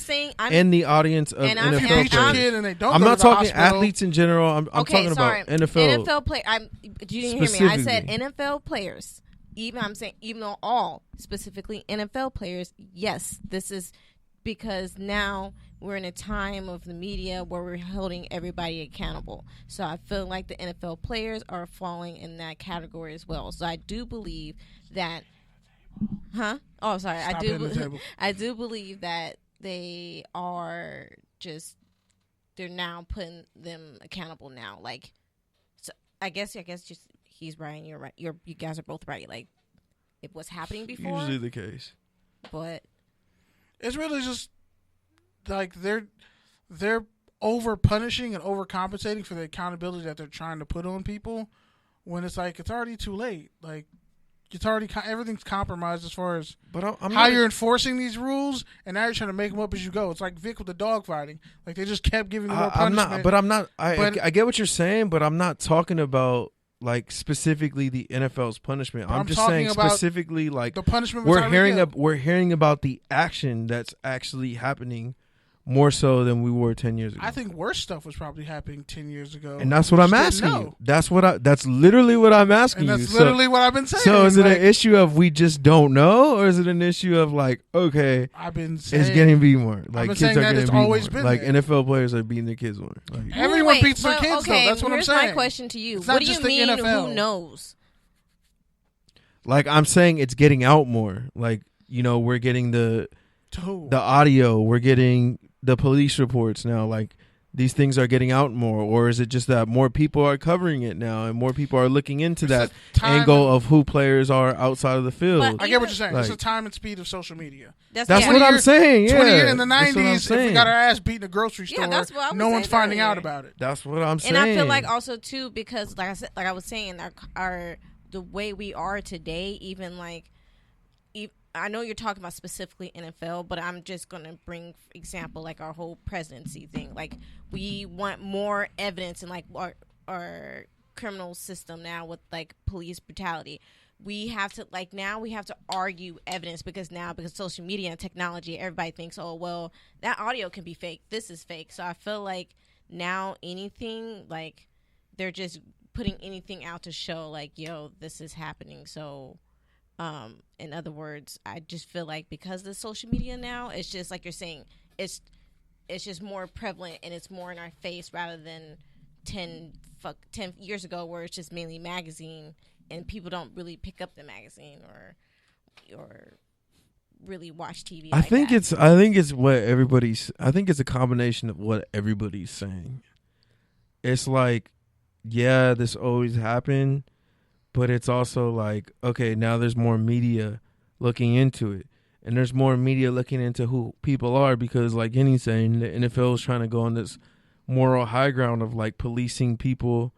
in the audience of NFL players. I'm not talking athletes in general. I'm talking about NFL. NFL play. You didn't hear me. I said NFL players. Even though all specifically NFL players, yes, this is because now we're in a time of the media where we're holding everybody accountable. So I feel like the NFL players are falling in that category as well. So I do believe that. Huh? Oh, sorry. I do believe that they are just they're now putting them accountable now. Like, so I guess just he's right and you're right. You guys are both right. Like, it was happening before. Usually the case, but it's really just like they're over punishing and overcompensating for the accountability that they're trying to put on people. When it's like it's already too late. Like. It's already everything's compromised as far as how you're enforcing these rules, and now you're trying to make them up as you go. It's like Vic with the dog fighting; like they just kept giving more punishment. I get what you're saying, but I'm not talking about like specifically the NFL's punishment. I'm just saying specifically like the punishment. We're hearing about the action that's actually happening. More so than we were 10 years ago. I think worse stuff was probably happening 10 years ago. And that's what I'm asking you. That's literally what I'm asking you. And that's literally what I've been saying. So is it an issue of we just don't know, or is it an issue of like, okay, I've been saying, it's getting beat more. Like kids are getting beat more. Been like there. NFL players are beating their kids more. Like, everyone beats their kids though. That's what I'm saying. Here's my question to you. It's what do you mean who knows? Like I'm saying it's getting out more. Like, we're getting the audio, we're getting the police reports now, like these things are getting out more, or is it just that more people are covering it now and more people are looking into that angle of who players are outside of the field? I get what you're saying. It's the time and speed of social media. That's what I'm saying. Yeah, 20 years in the 90s, if we got our ass beat in a grocery store, no one's finding out about it. That's what I'm saying. And I feel like also too, because like I was saying, the way we are today, even like. I know you're talking about specifically NFL, but I'm just going to bring, for example, like our whole presidency thing. Like, we want more evidence in, like, our criminal system now with, like, police brutality. We have to, like, now we have to argue evidence because social media and technology, everybody thinks, oh, well, that audio can be fake. This is fake. So I feel like now anything, like, they're just putting anything out to show, like, yo, this is happening. So... in other words, I just feel like because of the social media now, it's just like you're saying, it's just more prevalent and it's more in our face rather than 10 years ago where it's just mainly magazine and people don't really pick up the magazine or really watch TV. I think it's a combination of what everybody's saying. It's like, yeah, this always happened. But it's also like, okay, now there's more media looking into it. And there's more media looking into who people are because, like Henny's saying, the NFL is trying to go on this moral high ground of like policing people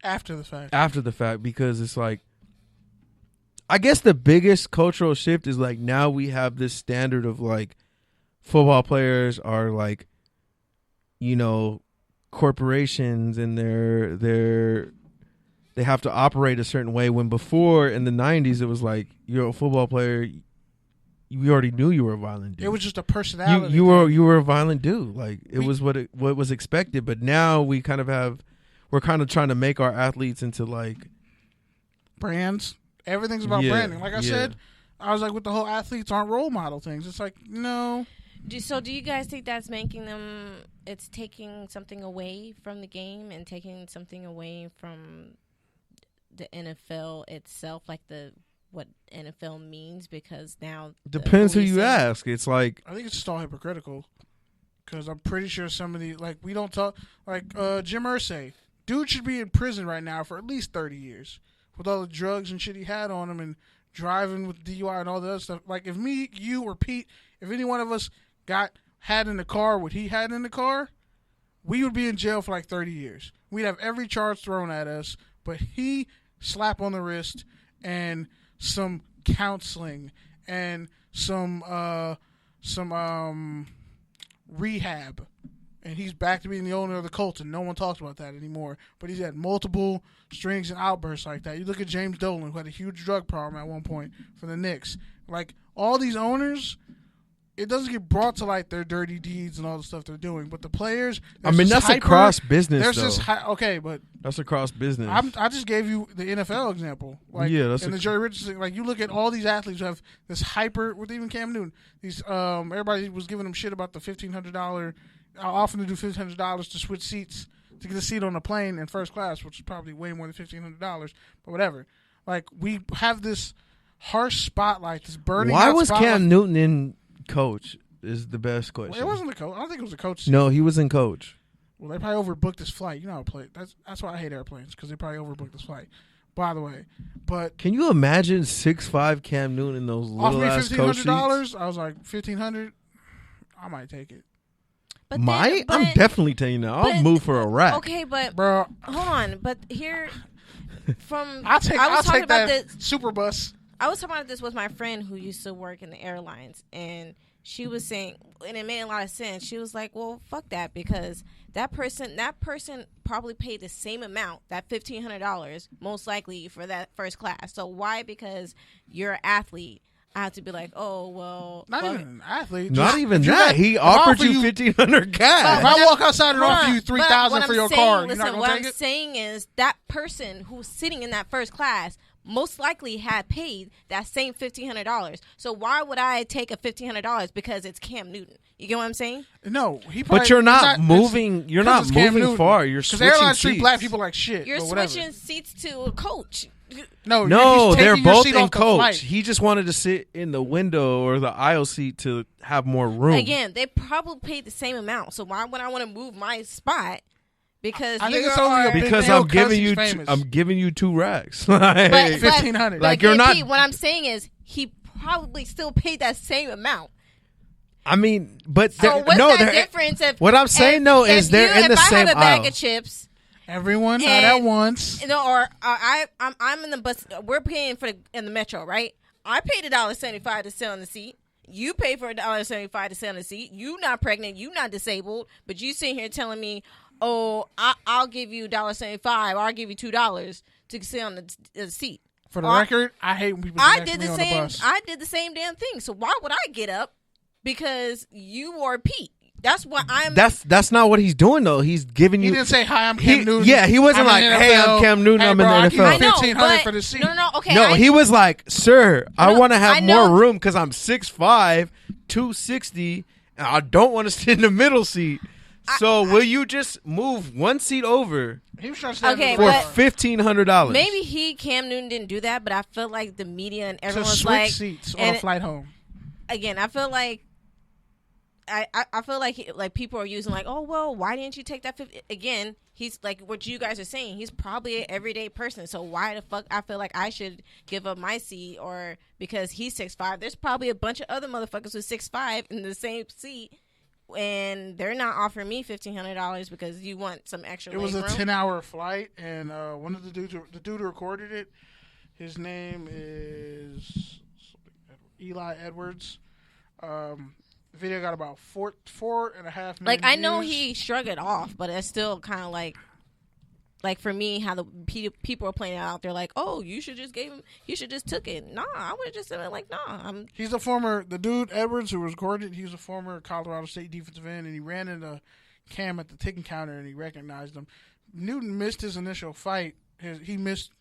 After the fact. because it's like, I guess the biggest cultural shift is like now we have this standard of like football players are like, you know, corporations and they have to operate a certain way, when before in the 90s it was like, you're a football player, you already knew you were a violent dude. It was just a personality. You were a violent dude. Like it was what was expected. But now we're kind of trying to make our athletes into like brands. Everything's about branding. Like I said, I was like, with the whole athletes aren't role model things. It's like, no. Do you guys think that's making them? It's taking something away from the game and taking something away from the NFL itself, like what NFL means, because now depends who you ask. It's like, I think it's just all hypocritical, because I'm pretty sure some of the, like, we don't talk, like Jim Irsay, dude should be in prison right now for at least 30 years with all the drugs and shit he had on him and driving with DUI and all the other stuff. Like, if me, you, or Pete, if any one of us had in the car what he had in the car, we would be in jail for like 30 years. We'd have every charge thrown at us, but he slap on the wrist and some counseling and some rehab, and he's back to being the owner of the Colts, and no one talks about that anymore. But he's had multiple strings and outbursts like that. You look at James Dolan, who had a huge drug problem at one point for the Knicks. Like, all these owners, it doesn't get brought to light their dirty deeds and all the stuff they're doing, but the players. I mean, that's across business. There's though. this okay, but that's across business. I just gave you the NFL example. Like, yeah, that's and the Jerry Richardson. Like, you look at all these athletes who have this hyper, with even Cam Newton. These everybody was giving them shit about the $1,500. Often to do $1,500 to switch seats to get a seat on a plane in first class, which is probably way more than $1,500. But whatever. Like, we have this harsh spotlight, this burning. Why was spotlight. Cam Newton in coach? Is the best question. Well, it wasn't the coach. I don't think it was the coach. No, he was in coach. Well, they probably overbooked his flight. You know how to play. That's why I hate airplanes, because they probably overbooked his flight. By the way, but can you imagine 6'5" Cam Newton in those little ass coach seats? $1,500. I was like, $1,500. I might take it. But I'm definitely telling you now. I'll move for a rack. Okay, but bro, hold on. But here, I'll take that super bus. I was talking about this with my friend who used to work in the airlines, and she was saying, and it made a lot of sense. She was like, well, fuck that, because that person probably paid the same amount, that $1,500, most likely for that first class. So why, because you're an athlete, I have to be like, oh, well. Not even an athlete. Not even that. He offered you $1,500 cash. If I walk outside and offer you $3,000 for your car, you're not going to take it? What I'm saying is that person who's sitting in that first class most likely had paid that same $1,500. So why would I take a $1,500 because it's Cam Newton? You get what I'm saying? No, but you're not moving. You're not moving far. You're switching seats. Because airlines treat black people like shit. You're switching seats to a coach. No, they're both in coach. He just wanted to sit in the window or the aisle seat to have more room. Again, they probably paid the same amount. So why would I want to move my spot? Because I think it's only because I'm giving you 2 racks. Like, but $1,500. Like, you're not. What I'm saying is he probably still paid that same amount. I mean, but so what's that difference? What I'm saying though is they're in the same aisle. If I have a bag of chips, everyone not at once. You know, or I'm in the bus. We're paying for in the metro, right? I paid $1.75 to sit on the seat. You pay for $1.75 to sit on the seat. You not pregnant. You not disabled. But you sitting here telling me, oh, I'll give you $1.75, or I'll give you $2 to sit on the seat. For the record, I hate when people do that to me on the bus. I did the same damn thing. So why would I get up? Because you or Pete. That's what I'm. That's not what he's doing though. He's giving you. He didn't say, "Hi, I'm Cam Newton." Yeah, he wasn't like, "Hey, I'm Cam Newton. I'm in the NFL." I know, $1,500 for the seat. No, okay. No, he was like, "Sir, I want to have more room because I'm 6'5", 260, and I don't want to sit in the middle seat. So will you just move one seat over?" He was trying to say for $1,500. Maybe Cam Newton didn't do that, but I feel like the media and everyone was like, seats on a flight home. Again, I feel like. I feel like people are using like, oh, well, why didn't you take that 50? Again, he's like what you guys are saying. He's probably an everyday person. So why the fuck I feel like I should give up my seat, or because he's 6'5"? There's probably a bunch of other motherfuckers who's 6'5" in the same seat and they're not offering me $1,500 because you want some extra. It was a room. 10-hour flight, and one of the dude who recorded it, his name is Eli Edwards. The video got about 4.5 million Like, I know views. he shrugged it off, but it's still kind of like for me, how the people are playing it out. They're like, "Oh, you should just took it." Nah, I would have just said like, "Nah." He's the dude Edwards who recorded. He was a former Colorado State defensive end, and he ran into Cam at the ticking counter, and he recognized him. Newton missed his initial fight. He missed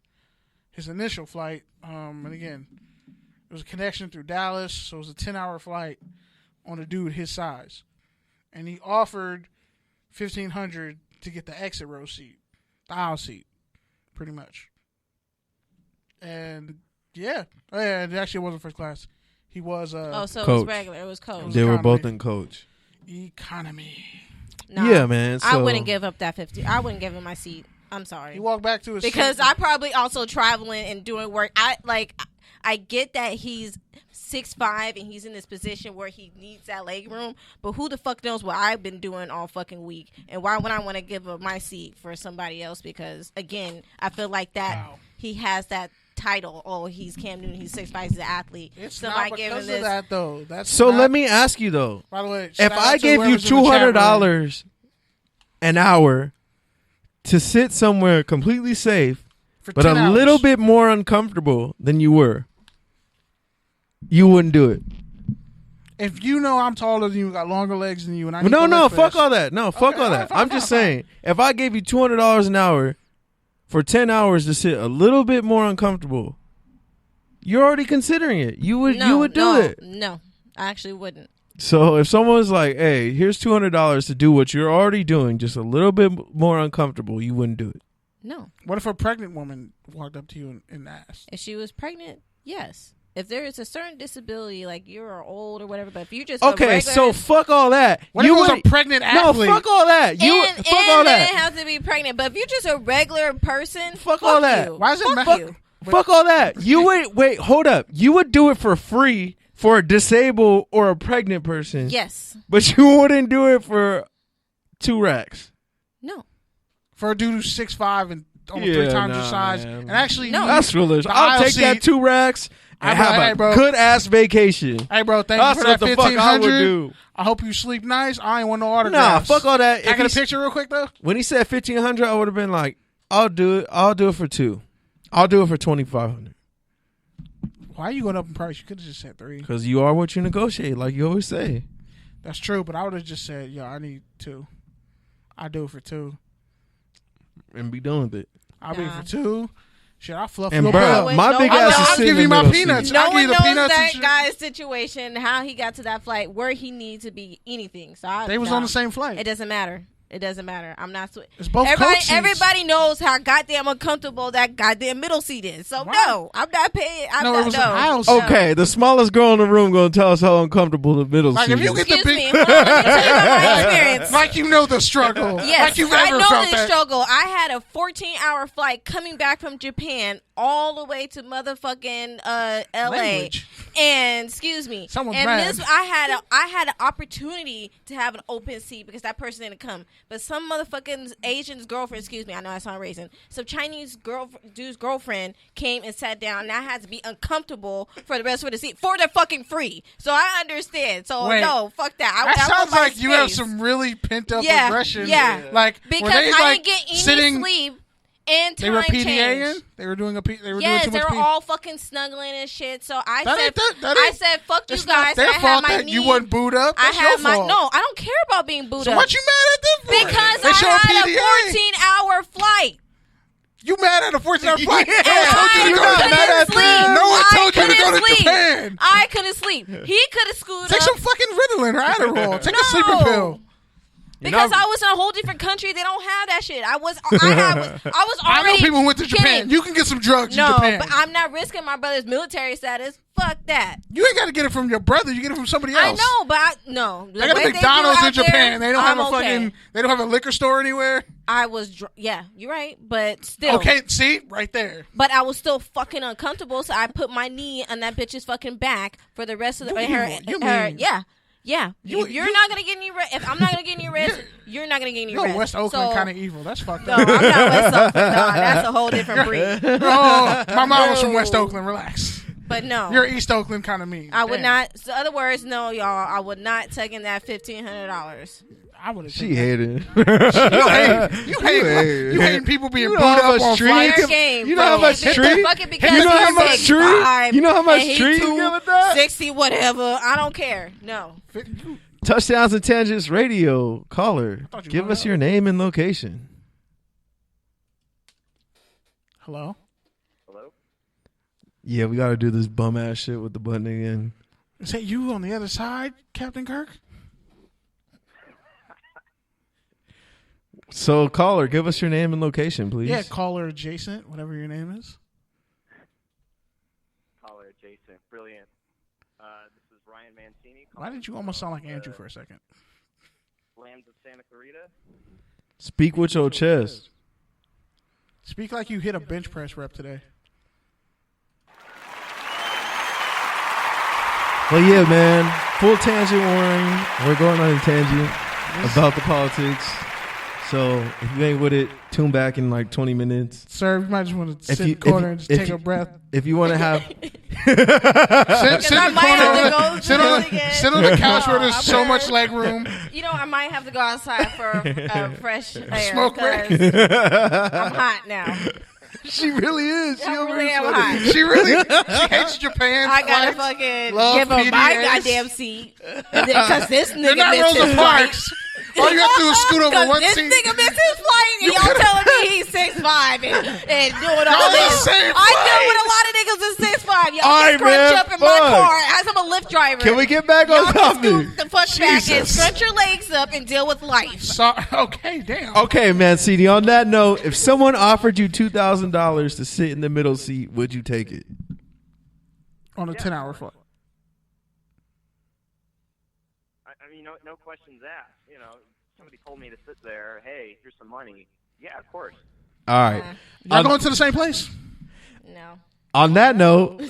his initial flight. And again, it was a connection through Dallas, so it was a 10-hour flight on a dude his size, and he offered $1,500 to get the exit row seat, the aisle seat, pretty much. And it actually wasn't first class. He was so Coach. it was regular. It was coach. They were economy. both in coach. Economy. Nah, Yeah, man. I so- wouldn't give up that 50. I wouldn't give him my seat. I'm sorry. He walked back to his Because seat. I probably also traveling and doing work. I get that he's 6'5" and he's in this position where he needs that leg room, but who the fuck knows what I've been doing all fucking week, and why would I want to give up my seat for somebody else? Because again, I feel like that he has that title. Oh, he's Cam Newton. He's 6'5". He's an athlete. It's Somebody not gave him because this. of that though. That's So not- let me ask you though. By the way, If shout out I to gave you whoever's in the chat room. $200 an hour to sit somewhere completely safe, For but 10 a hours. little bit more uncomfortable than you were, you wouldn't do it. If you know I'm taller than you, got longer legs than you, and I need No, to no, lift fuck this, all that. No, fuck Okay, all that. alright, fine, I'm just fine, saying, if I gave you $200 an hour for 10 hours to sit a little bit more uncomfortable, you're already considering it. You would do it. No, I actually wouldn't. So if someone's like, "Hey, here's $200 to do what you're already doing, just a little bit more uncomfortable," you wouldn't do it. No. What if a pregnant woman walked up to you and asked? If she was pregnant, yes. If there is a certain disability, like you're old or whatever, but if you just Okay, so fuck all that. What if it was a pregnant athlete? No, fuck all that. and Fuck all they that. didn't have to be pregnant. But if you're just a regular person, Fuck all that. you. Why is it Fuck matter? you. Fuck all that. You would wait. Hold up. You would do it for free for a disabled or a pregnant person. Yes. But you wouldn't do it for 2 racks. No. For a dude who's 6'5" and almost Yeah, 3 times your nah, size, man. and actually, No. That's foolish. The I'll aisle take that seat- 2 racks and have Hey, a bro. good ass vacation. Hey, bro, thank That's you for what that the fuck I would $1,500. do. I hope you sleep nice. I ain't want no Nah, autographs. fuck all that. Can I If get a he's- picture real quick though? When he said 1,500, I would have been like, "I'll do it. I'll do it for 2. I'll do it for 2,500." Why are you going up in price? You could have just said 3. Because you are what you negotiate, like you always say. That's true, but I would have just said, "Yo, I need 2. I do it for 2. And be done with it. I'll be Nah. for 2. Shit, I'll fluff And your bro, pillow. wait, my no, big I ass know. is I'll sitting give in you the my middle peanuts. seat. No I'll give one you the knows peanuts and that shit. guy's situation, how he got to that flight, where he needed to be, anything. So They was on the same flight. It doesn't matter. It doesn't matter. I'm not. It's both everybody, coach seats. everybody knows how goddamn uncomfortable that goddamn middle seat is. So Why? no, I'm not paying. I'm No, not, it was no. an aisle seat. Okay, the smallest girl in the room gonna tell us how uncomfortable the middle Like, seat if you is. get the Excuse big- me. Hold on, let me tell you about my experience. Like you know the struggle. Yes, like you've I ever know felt the that. struggle. I had a 14-hour flight coming back from Japan all the way to motherfucking LA. Language. And excuse me. Someone's and mad. this I had an opportunity to have an open seat because that person didn't come. But some motherfucking Asian's girlfriend, excuse me, I know I sound racist. Some Chinese dude's girlfriend came and sat down, and I had to be uncomfortable for the rest of the seat for the fucking free. So I understand. So Wait. no, fuck that. I That want sounds my like you have space. some really pent up Yeah, aggression. yeah. Like Because were they, I like, didn't get any sitting, sleep and They were time PDAing. change. They were doing a P. They were Yes, doing they too were much P. all fucking snuggling and shit. So I That said, ain't that I ain't- said, fuck you It's not guys. their I had fault my that knee. you wasn't booed up. I That's had your my fault. no. I don't care about being booed So up. what you mad at them for? Because They I show had PDA. a 14-hour flight. You mad at a 14-hour flight? Yeah. No one told you to And go I to couldn't Japan. sleep. No one I told you to go couldn't to sleep. Japan. I couldn't sleep. He could have screwed Take up. some fucking Ritalin or Adderall. Take a No. sleeping pill. Because not- I was in a whole different country. They don't have that shit. I was I already. know people who went to Japan. kidding. You can get some drugs No, in Japan. but I'm not risking my brother's military status. Fuck that. You ain't got to get it from your brother. You get it from somebody else. I know, but no. They got a McDonald's in Japan. They don't have a fucking. They don't have a liquor store anywhere. I was, yeah, you're right, but still. Okay, see, right there. But I was still fucking uncomfortable, so I put my knee on that bitch's fucking back for the rest of the. You her, mean- you her- mean- yeah. Yeah, if you're not gonna get any rest, if I'm not gonna get any rest, you're not gonna get any rest. You're West Oakland So- kind of evil. That's fucked No, up. I'm not West Oakland. No, that's a whole different breed. Oh, my mom was from West Oakland. Relax. But no, You're East Oakland kind of mean. I would Damn. not. So other words, no, y'all. I would not take in that $1,500. I would have. She hated. You hate people being You booed know how up much on street- flights. Fair game. You know how bro. much Hit street- the bucket because you know how he's much street- 6'5", you know how much and he street you get with that? 260, whatever. I don't care. No. Touchdowns and Tangents Radio caller. thought you Give hung us up. your name and location. Hello. Hello? Yeah, we got to do this bum ass shit with the button again. Is that you on the other side, Captain Kirk? So, caller, give us your name and location, please. Yeah, caller adjacent, whatever your name is. Caller Jason. Brilliant. This is Ryan Mancini. Why did you almost sound like Andrew for a second? Lambs of Santa Clarita. Speak with your chest. Speak like you hit a bench press rep today. Well, yeah, man. Full tangent warning. We're going on a tangent about the politics. So, if you ain't with it, tune back in like 20 minutes. Sir, you might just want to If sit you- in the corner if- and just if take you- a breath. If you want to have... Sit I in the might have to corner. go Sit through on, it again. sit on the couch where there's I'm so hurt. much leg room. You know, I might have to go outside for fresh air. Smoke break. 'cause I'm hot now. She really is. She I over really here am sweating. hot. She hates Japan. I gotta flights. fucking Love give up my PDAs. goddamn seat because this You're nigga not missed Rosa his flight. Parks. All you have to do is scoot over Because one this seat. nigga missed his flight, and y'all telling me he's 6'5" and doing all on the this. same I flight. deal with a lot of niggas that's 6'5". Y'all All can right, scrunch man, up in my fuck. car as I'm a Lyft driver. Can we get back on Y'all can topic? scoot the fuck back and Jesus. scrunch your legs up and deal with life. Okay, damn. Okay, man, CD, on that note, if someone offered you $2,000 to sit in the middle seat, would you take it? On a 10-hour flight. I mean, no questions asked. You know, somebody told me to sit there. Hey, here's some money. Yeah, of course. All right. Y'all going to the same place? No. On that note,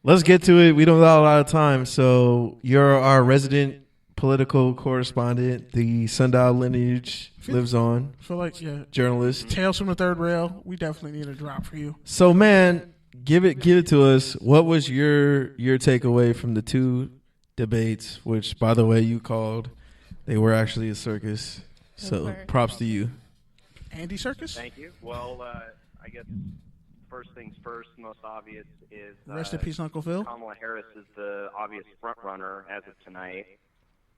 let's get to it. We don't have a lot of time. So you're our resident political correspondent. The Sundial lineage lives on. I feel like, yeah. Journalist. Tales from the third rail. We definitely need a drop for you. So, man, give it to us. What was your takeaway from the two debates, which, by the way, you called? They were actually a circus. So props to you. Andy Serkis? Thank you. Well, I guess first things first, most obvious is Rest in peace, Uncle Phil. Kamala Harris is the obvious front runner as of tonight.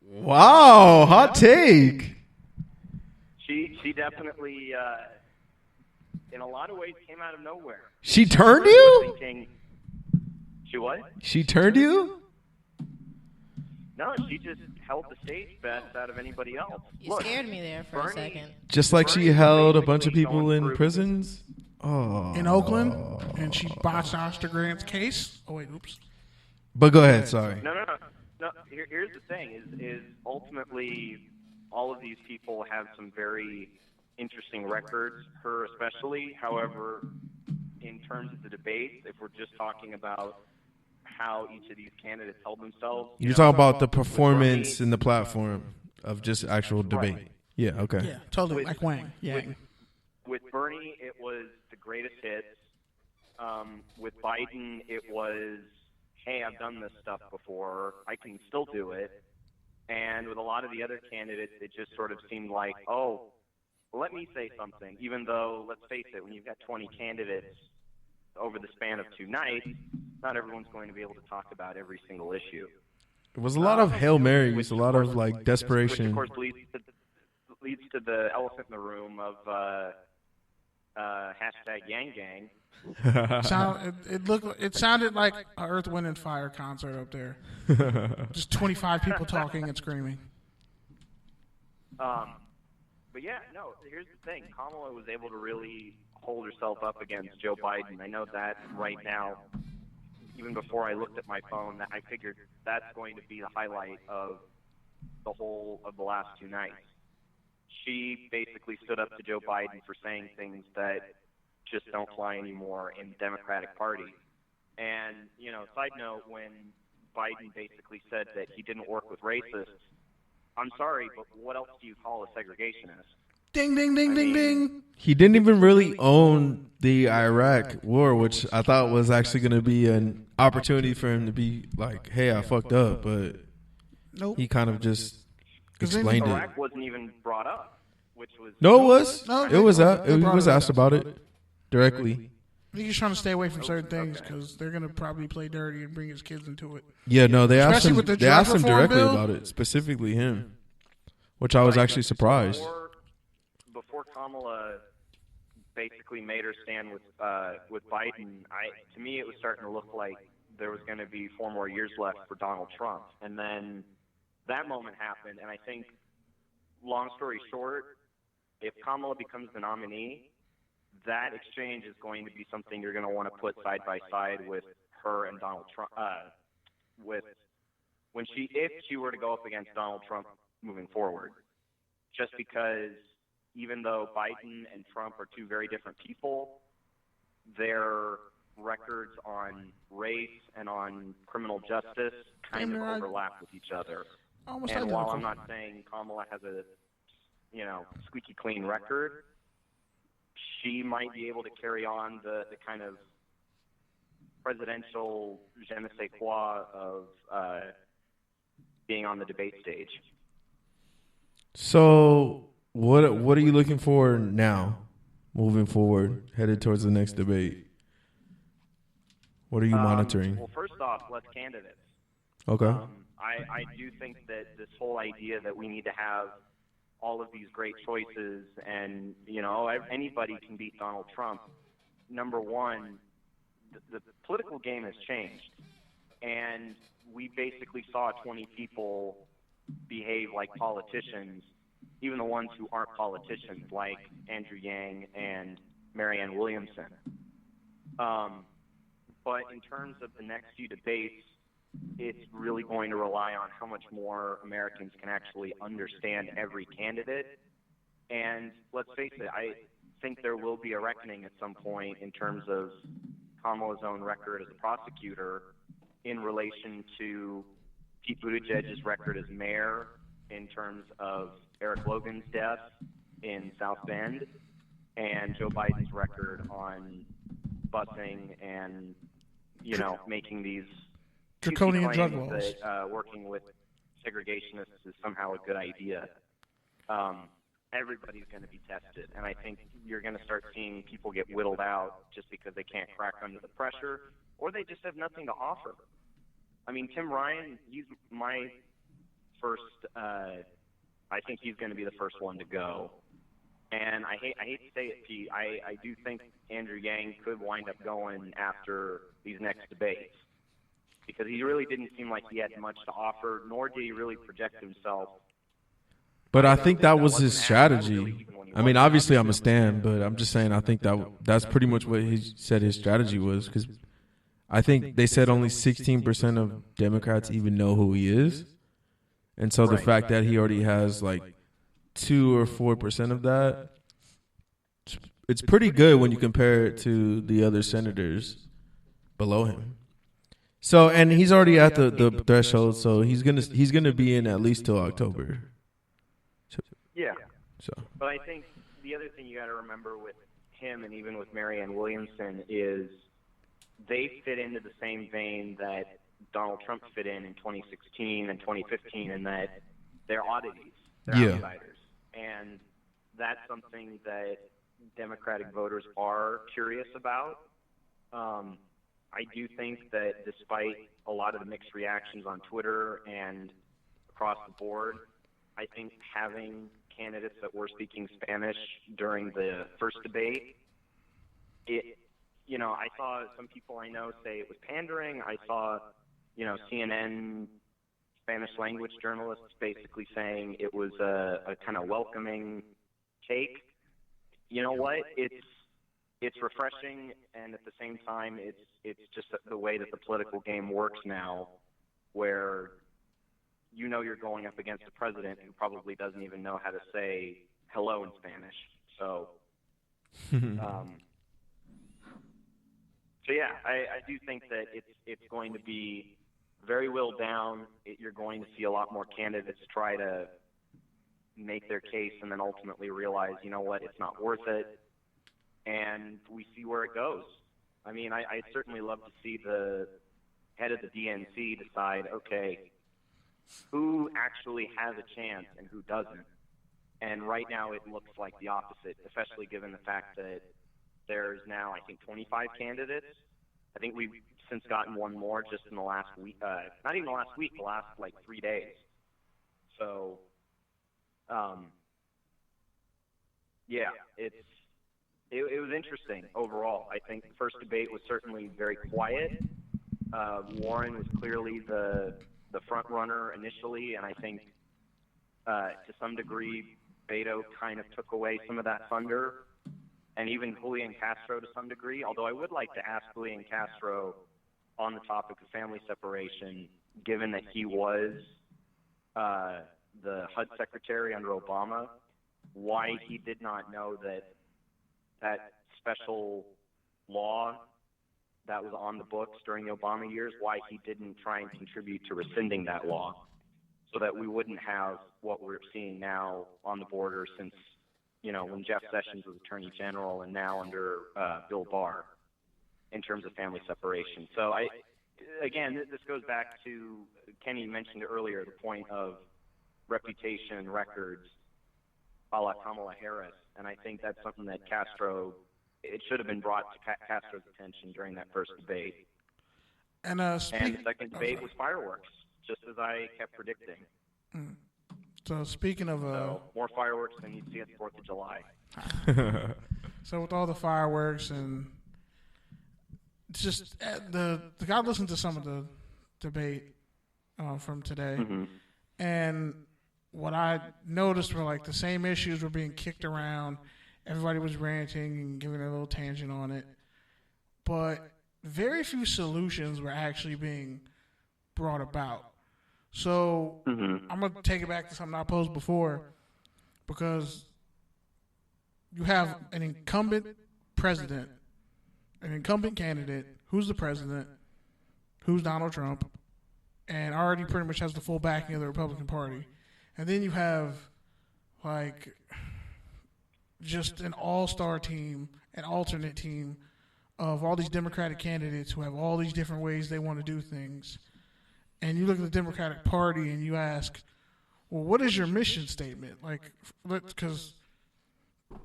Wow, hot take. She definitely, in a lot of ways, came out of nowhere. She turned you? Thinking, she what? She turned you? No, she just held the stage best out of anybody else. You Look, scared me there for a Bernie- second. Just like she held a bunch of people in prisons? Oh. In Oakland. And she botched Ostergrand's case. Oh, wait, oops. But go ahead, sorry. No. Here's the thing: is ultimately all of these people have some very interesting records. Her especially. However, in terms of the debates, if we're just talking about how each of these candidates held themselves, You're talking about the performance and the platform of just actual debate. Right. Yeah, okay. Yeah, totally. With- Like Wang. Yeah. With Bernie, it was the greatest hits. With Biden, it was, hey, I've done this stuff before. I can still do it. And with a lot of the other candidates, it just sort of seemed like, oh, let me say something. Even though, let's face it, when you've got 20 candidates over the span of 2 nights, not everyone's going to be able to talk about every single issue. It was a lot of Hail Marys, a lot of like Which, desperation. of course, leads to the elephant in the room of hashtag Yang Gang. It sounded like an Earth, Wind, and Fire concert up there. Just 25 people talking and screaming. But yeah, no, here's the thing. Kamala was able to really hold herself up against Joe Biden. I know that right now, even before I looked at my phone, that I figured that's going to be the highlight of the whole of the last 2 nights. She basically stood up to Joe Biden for saying things that just don't fly anymore in the Democratic Party. And, you know, side note, when Biden basically said that he didn't work with racists. I'm sorry, but what else do you call a segregationist? Ding, ding, ding, ding, ding. He didn't even really own the Iraq war, which I thought was actually going to be an opportunity for him to be like, hey, I fucked up. But Nope. he kind of just explained it. Iraq wasn't even brought up, which was... No, it was. No, It was. they It brought was it up. asked about it directly. He's just trying to stay away from certain things because they're going to probably play dirty and bring his kids into it. Yeah, no, they asked Especially him. with the They asked drug him reform directly bill. about it, specifically him, which I was actually surprised. Before Kamala basically made her stand with Biden, to me it was starting to look like there was going to be 4 more years left for Donald Trump, and then that moment happened, and I think, long story short, if Kamala becomes the nominee, that exchange is going to be something you're going to want to put side by side with her and Donald Trump. If she were to go up against Donald Trump moving forward, just because even though Biden and Trump are 2 very different people, their records on race and on criminal justice kind of overlap with each other. Almost And while identical. I'm not saying Kamala has a squeaky clean record, she might be able to carry on the kind of presidential je ne sais quoi of being on the debate stage. So, what are you looking for now, moving forward, headed towards the next debate? What are you monitoring? Well, first off, less candidates. Okay. I do think that this whole idea that we need to have all of these great choices and, anybody can beat Donald Trump. Number one, the political game has changed. And we basically saw 20 people behave like politicians, even the ones who aren't politicians, like Andrew Yang and Marianne Williamson. But in terms of the next few debates, it's really going to rely on how much more Americans can actually understand every candidate. And let's face it, I think there will be a reckoning at some point in terms of Kamala's own record as a prosecutor in relation to Pete Buttigieg's record as mayor, in terms of Eric Logan's death in South Bend, and Joe Biden's record on busing and, making these Draconian claims drug laws. that working with segregationists is somehow a good idea. Everybody's going to be tested, and I think you're going to start seeing people get whittled out just because they can't crack under the pressure, or they just have nothing to offer. I mean, Tim Ryan, he's my first. I think he's going to be the first one to go. And I hate to say it, Pete. I do think Andrew Yang could wind up going after these next debates, because he really didn't seem like he had much to offer, nor did he really project himself. But I think that was his strategy. I mean, obviously I'm a stan, but I'm just saying I think that's pretty much what he said his strategy was, because I think they said only 16% of Democrats even know who he is. And so the fact that he already has like 2 or 4% of that, it's pretty good when you compare it to the other senators below him. So, and he's already at the threshold, so he's gonna be in at least till October. Yeah. So, but I think the other thing you got to remember with him and even with Marianne Williamson is they fit into the same vein that Donald Trump fit in 2016 and 2015, in that they're oddities, they're outsiders, and that's something that Democratic voters are curious about. I do think that despite a lot of the mixed reactions on Twitter and across the board, I think having candidates that were speaking Spanish during the first debate, I saw some people I know say it was pandering. I saw, CNN Spanish language journalists basically saying it was a kind of welcoming take. You know what? It's refreshing, and at the same time, it's just the way that the political game works now, where you're going up against a president who probably doesn't even know how to say hello in Spanish. So, I do think that it's going to be very whittled down. You're going to see a lot more candidates try to make their case and then ultimately realize, you know what, it's not worth it. And we see where it goes. I mean, I'd certainly love to see the head of the DNC decide, okay, who actually has a chance and who doesn't. And right now it looks like the opposite, especially given the fact that there's now, I think, 25 candidates. I think we've since gotten one more just in the last week, not even the last week, the last like 3 days. So, yeah, it was interesting overall. I think the first debate was certainly very quiet. Warren was clearly the front runner initially, and I think to some degree Beto kind of took away some of that thunder, and even Julian Castro to some degree, although I would like to ask Julian Castro on the topic of family separation, given that he was the HUD secretary under Obama, why he did not know that special law that was on the books during the Obama years, why he didn't try and contribute to rescinding that law so that we wouldn't have what we're seeing now on the border since, you know, when Jeff Sessions was Attorney General and now under Bill Barr in terms of family separation. So again, this goes back to, Kenny mentioned earlier, the point of reputation and records a la Kamala Harris, and I think that's something that Castro, it should have been brought to Castro's attention during that first debate. And the second debate was fireworks, just as I kept predicting. So speaking of more fireworks than you'd see at the 4th of July. So with all the fireworks and just the guy listened to some of the debate from today, and what I noticed were like the same issues were being kicked around. Everybody was ranting and giving a little tangent on it, but very few solutions were actually being brought about. So I'm going to take it back to something I posed before, because you have an incumbent president, an incumbent candidate, who's the president, who's Donald Trump, and already pretty much has the full backing of the Republican Party. And then you have, like, just an all-star team, an alternate team of all these Democratic candidates who have all these different ways they want to do things. And you look at the Democratic Party and you ask, well, what is your mission statement? Like, because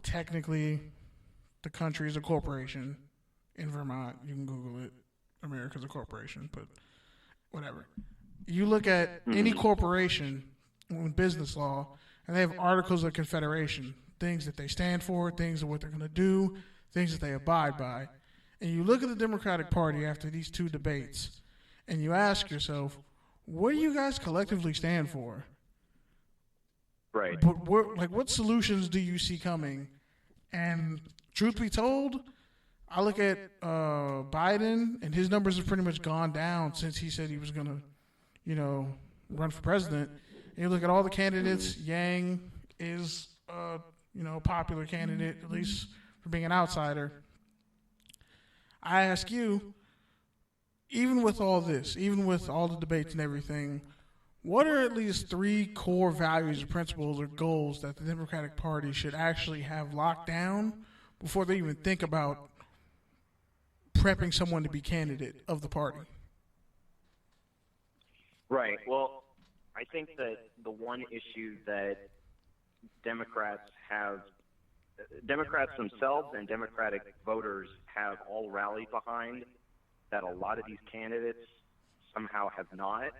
technically the country is a corporation in Vermont. You can Google it. America's a corporation, but whatever. You look at any corporation in business law, and they have Articles of Confederation, things that they stand for, things of what they're going to do, things that they abide by. And you look at the Democratic Party after these two debates, and you ask yourself, what do you guys collectively stand for? Right. But what solutions do you see coming? And truth be told, I look at Biden, and his numbers have pretty much gone down since he said he was going to, run for president. And you look at all the candidates, Yang is a popular candidate, at least for being an outsider. I ask you, even with all this, even with all the debates and everything, what are at least 3 core values or principles or goals that the Democratic Party should actually have locked down before they even think about prepping someone to be candidate of the party? Right. Well, I think that the one issue that Democrats themselves and Democratic voters have all rallied behind, that a lot of these candidates somehow have not,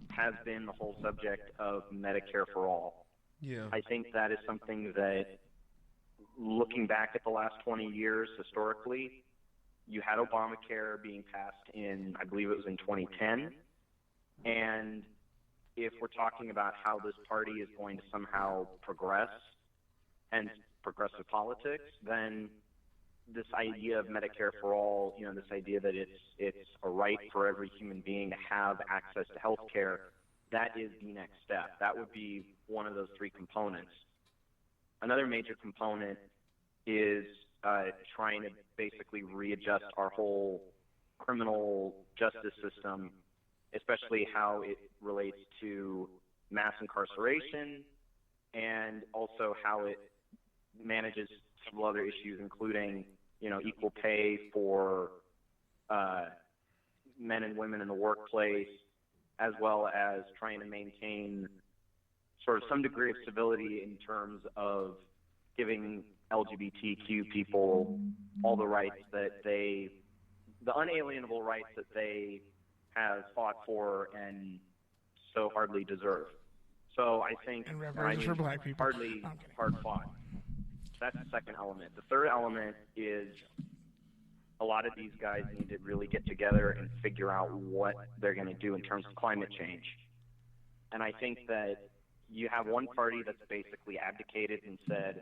has been the whole subject of Medicare for all. Yeah. I think that is something that, looking back at the last 20 years historically, you had Obamacare being passed in, I believe it was in 2010, and if we're talking about how this party is going to somehow progress and progressive politics, then this idea of Medicare for all, this idea that it's a right for every human being to have access to health care, that is the next step. That would be one of those 3 components. Another major component is trying to basically readjust our whole criminal justice system especially how it relates to mass incarceration and also how it manages several other issues, including, equal pay for men and women in the workplace, as well as trying to maintain sort of some degree of civility in terms of giving LGBTQ people all the rights the unalienable rights that they have fought for and so hardly deserve. So I think And reparations for black people. hardly hard fought. That's the second element. The third element is a lot of these guys need to really get together and figure out what they're going to do in terms of climate change. And I think that you have one party that's basically abdicated and said,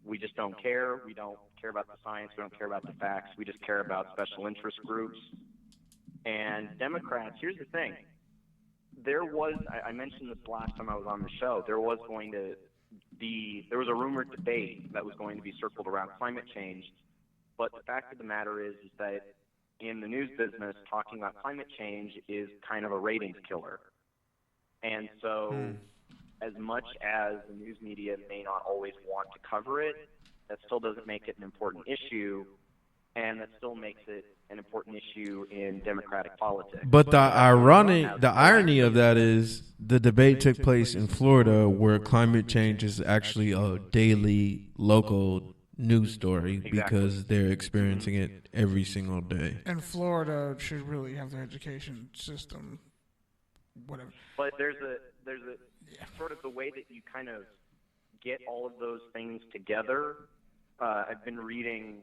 we just don't care. We don't care about the science. We don't care about the facts. We just care about special interest groups. And Democrats, here's the thing. I mentioned this last time I was on the show, there was a rumored debate that was going to be circled around climate change. But the fact of the matter is that in the news business, talking about climate change is kind of a ratings killer. And so as much as the news media may not always want to cover it, that still doesn't make it an important issue, and that still makes it an important issue in Democratic politics. But the irony of that is the debate took place in Florida, where climate change is actually a daily local news story because they're experiencing it every single day. And Florida should really have their education system, whatever. But there's a sort of the way that you kind of get all of those things together. I've been reading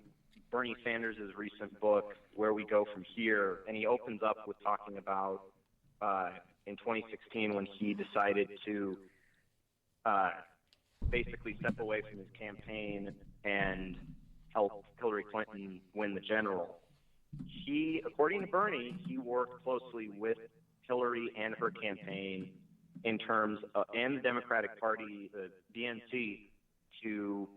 Bernie Sanders' recent book, Where We Go From Here, and he opens up with talking about in 2016 when he decided to basically step away from his campaign and help Hillary Clinton win the general. He, according to Bernie, he worked closely with Hillary and her campaign in terms of, and the Democratic Party, the DNC, to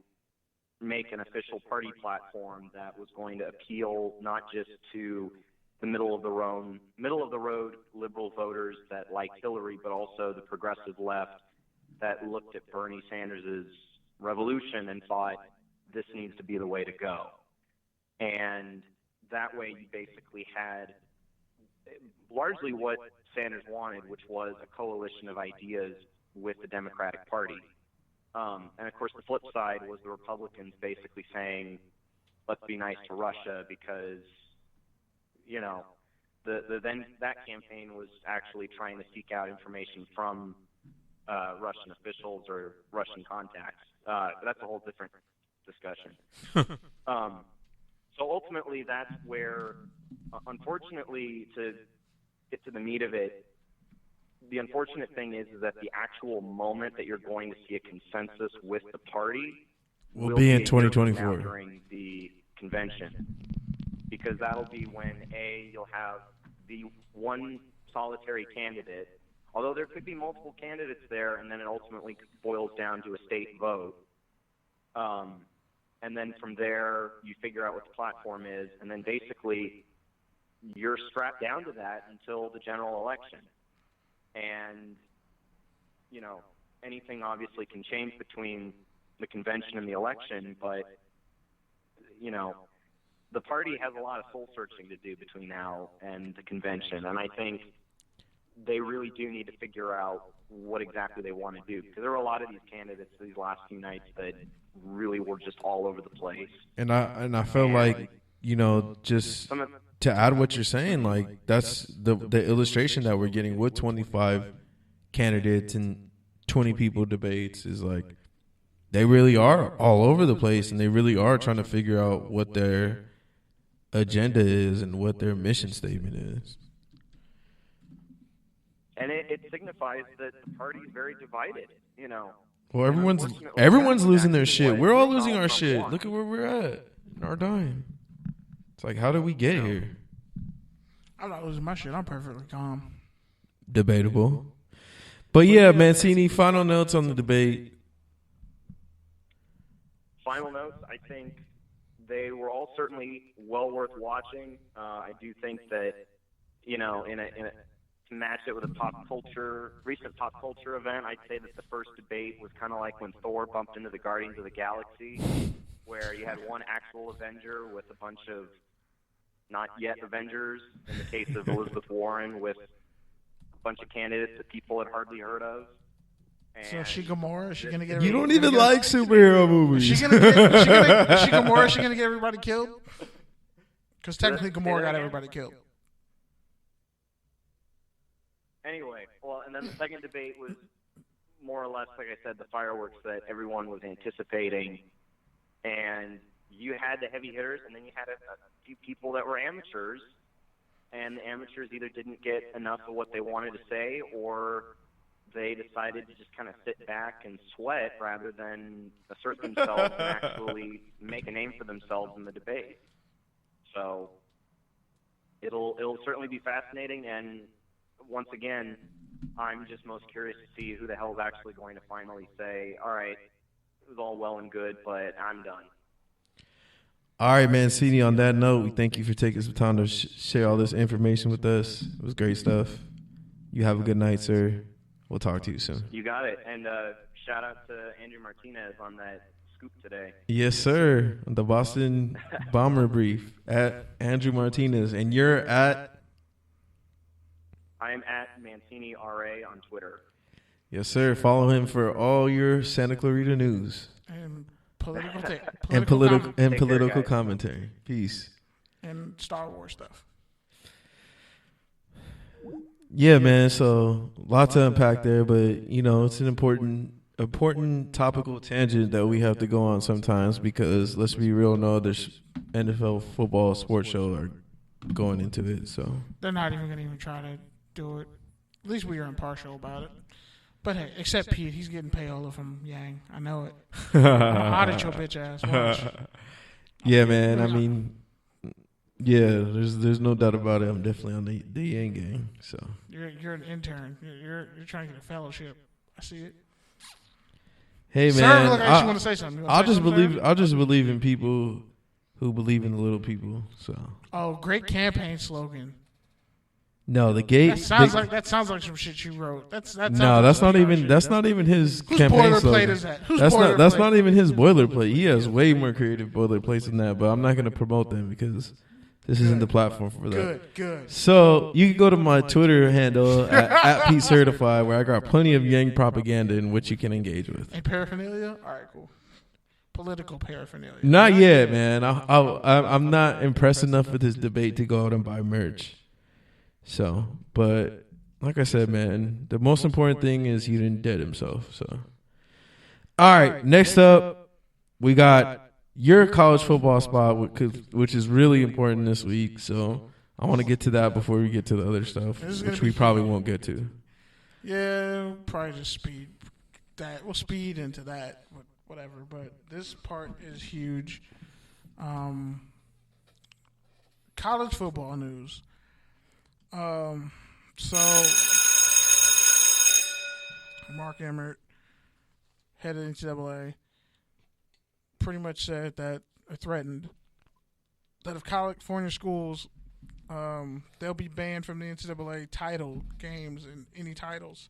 make an official party platform that was going to appeal not just to the middle of the road liberal voters that like Hillary, but also the progressive left that looked at Bernie Sanders' revolution and thought this needs to be the way to go. And that way you basically had largely what Sanders wanted, which was a coalition of ideas with the Democratic Party. And of course, the flip side was the Republicans basically saying, let's be nice to Russia because, then that campaign was actually trying to seek out information from Russian officials or Russian contacts. That's a whole different discussion. So ultimately, that's where, unfortunately, to get to the meat of it, the unfortunate thing is that the actual moment that you're going to see a consensus with the party will be in 2024 during the convention, because that'll be when you'll have the one solitary candidate, although there could be multiple candidates there, and then it ultimately boils down to a state vote. And then from there, you figure out what the platform is, and then basically you're strapped down to that until the general election. And, anything obviously can change between the convention and the election, but, the party has a lot of soul searching to do between now and the convention. And I think they really do need to figure out what exactly they want to do, because there were a lot of these candidates these last few nights that really were just all over the place. And I felt like, just to add what you're saying, like that's the illustration that we're getting with 25 candidates and 20 people debates is like they really are all over the place, and they really are trying to figure out what their agenda is and what their mission statement is. And it signifies that the party is very divided, Well, everyone's losing their shit. We're all losing our shit. Look at where we're at in our dime. It's like, how did we get here? I'm not losing my shit. I'm perfectly calm. Debatable. But yeah, Mancini, final notes on the debate. Final notes, I think they were all certainly well worth watching. I do think that, to match it with a recent pop culture event, I'd say that the first debate was kind of like when Thor bumped into the Guardians of the Galaxy, where you had one actual Avenger with a bunch of not yet Avengers, in the case of Elizabeth Warren, with a bunch of candidates that people had hardly heard of. So is she Gamora? Is she gonna get? You don't even like superhero movies. Is she gonna Gamora? Is she gonna get everybody killed? Because technically, Gamora got everybody killed. Anyway, well, and then the second debate was more or less, like I said, the fireworks that everyone was anticipating. And you had the heavy hitters, and then you had a few people that were amateurs. And the amateurs either didn't get enough of what they wanted to say, or they decided to just kind of sit back and sweat rather than assert themselves and actually make a name for themselves in the debate. So it'll certainly be fascinating, and once again, I'm just most curious to see who the hell is actually going to finally say, all right, it was all well and good, but I'm done. All right, Mancini, on that note, we thank you for taking some time to share all this information with us. It was great stuff. You have a good night, sir. We'll talk to you soon. You got it. And shout out to Andrew Martinez on that scoop today. Yes, sir. The Boston Bomber Brief at Andrew Martinez. And you're at? I am at Mancini RA on Twitter. Yes, sir. Follow him for all your Santa Clarita news. And political political commentary. Peace. And Star Wars stuff. Yeah, man. So lots to unpack there, but you know, it's an important topical tangent that we have to go on sometimes because let's be real, no other NFL football sports show are going into it. So they're not even going to try to do it. At least we are impartial about it. But hey, except Pete, he's getting payola from Yang. I know it. I'm gonna audit your bitch ass. Watch. Yeah, man. I mean, yeah, there's no doubt about it. I'm definitely on the Yang gang. So you're an intern. You're trying to get a fellowship. I see it. Hey, Sir, man. look, I want to say something. I'll just believe in people who believe in the little people. So. Oh, great campaign slogan. No, the gate. That sounds like some shit you wrote. That's not even his campaign slogan. Boilerplate is that? That's not even his boilerplate. He has way more creative boilerplates than that. But I'm not going to promote them because this isn't the platform for that. Good. So you can go to my Twitter handle at Pete Certified, where I got plenty of Yang propaganda in which you can engage with. And paraphernalia. All right, cool. Political paraphernalia. Not yet, man. I'm not impressed enough with this debate to go out and buy merch. So, but like I said, man, the most important thing is he didn't dead himself. So, all right, next up, we got your college football spot, which is really important this week. So, I want to get to that before we get to the other stuff, which we probably won't get to. Yeah, we'll probably just speed that. We'll speed into that, whatever. But this part is huge. College football news. So Mark Emmert, head of NCAA, pretty much said that, or threatened, that if California schools, they'll be banned from the NCAA title games and any titles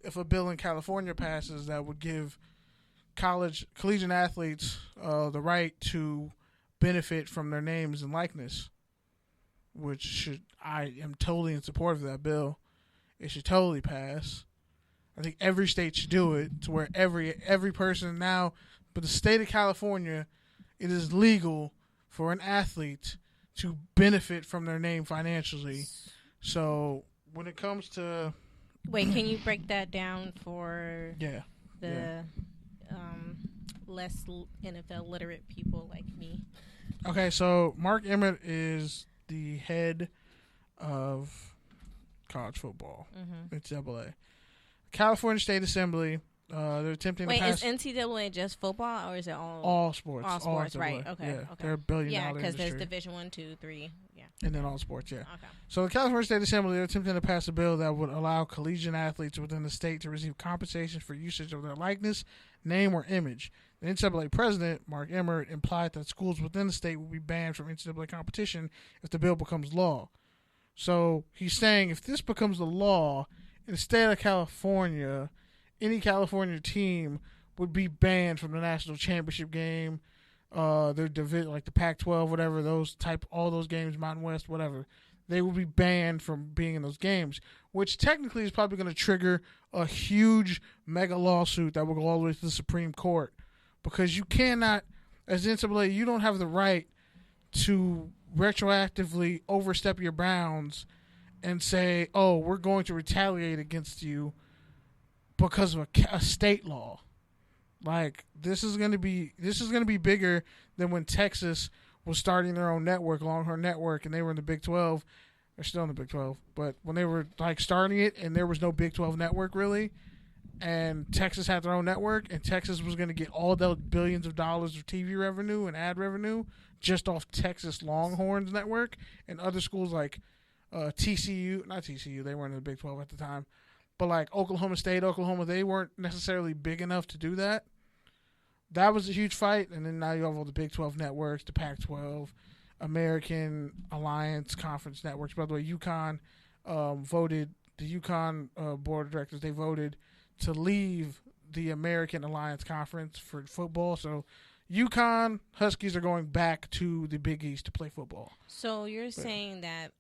if a bill in California passes that would give collegiate athletes the right to benefit from their names and likeness. I am totally in support of that bill. It should totally pass. I think every state should do it to where every person now, but the state of California, it is legal for an athlete to benefit from their name financially. So when it comes to... Wait, can you break that down for the less NFL literate people like me? Okay, so Mark Emmert is the head of college football, NCAA. California State Assembly, they're attempting to pass... Wait, is NCAA just football or is it all sports? All sports, all right. Okay. Yeah, okay. They're a billion-dollar Yeah, because industry. there's Division 1, 2, 3. Yeah. And then all sports, yeah. Okay. So the California State Assembly, they're attempting to pass a bill that would allow collegiate athletes within the state to receive compensation for usage of their likeness, name, or image. The NCAA president, Mark Emmert, implied that schools within the state will be banned from NCAA competition if the bill becomes law. So he's saying if this becomes the law in the state of California, any California team would be banned from the national championship game, their division, like the Pac-12, whatever, all those games, Mountain West, whatever. They will be banned from being in those games, which technically is probably going to trigger a huge mega lawsuit that will go all the way to the Supreme Court, because you cannot, as NCAA, you don't have the right to retroactively overstep your bounds and say, "Oh, we're going to retaliate against you because of a state law." Like, this is going to be bigger than when Texas was starting their own network, Longhorn Network, and they were in the Big 12. They're still in the Big 12, but when they were like starting it, and there was no Big 12 network really, and Texas had their own network, and Texas was going to get all the billions of dollars of TV revenue and ad revenue just off Texas Longhorns network, and other schools like not TCU, they weren't in the Big 12 at the time, but like Oklahoma State, Oklahoma, they weren't necessarily big enough to do that. That was a huge fight, and then now you have all the Big 12 networks, the Pac-12, American Alliance Conference networks. By the way, UConn voted, the UConn board of directors, they voted to leave the American Alliance Conference for football. So UConn Huskies are going back to the Big East to play football. So you're saying that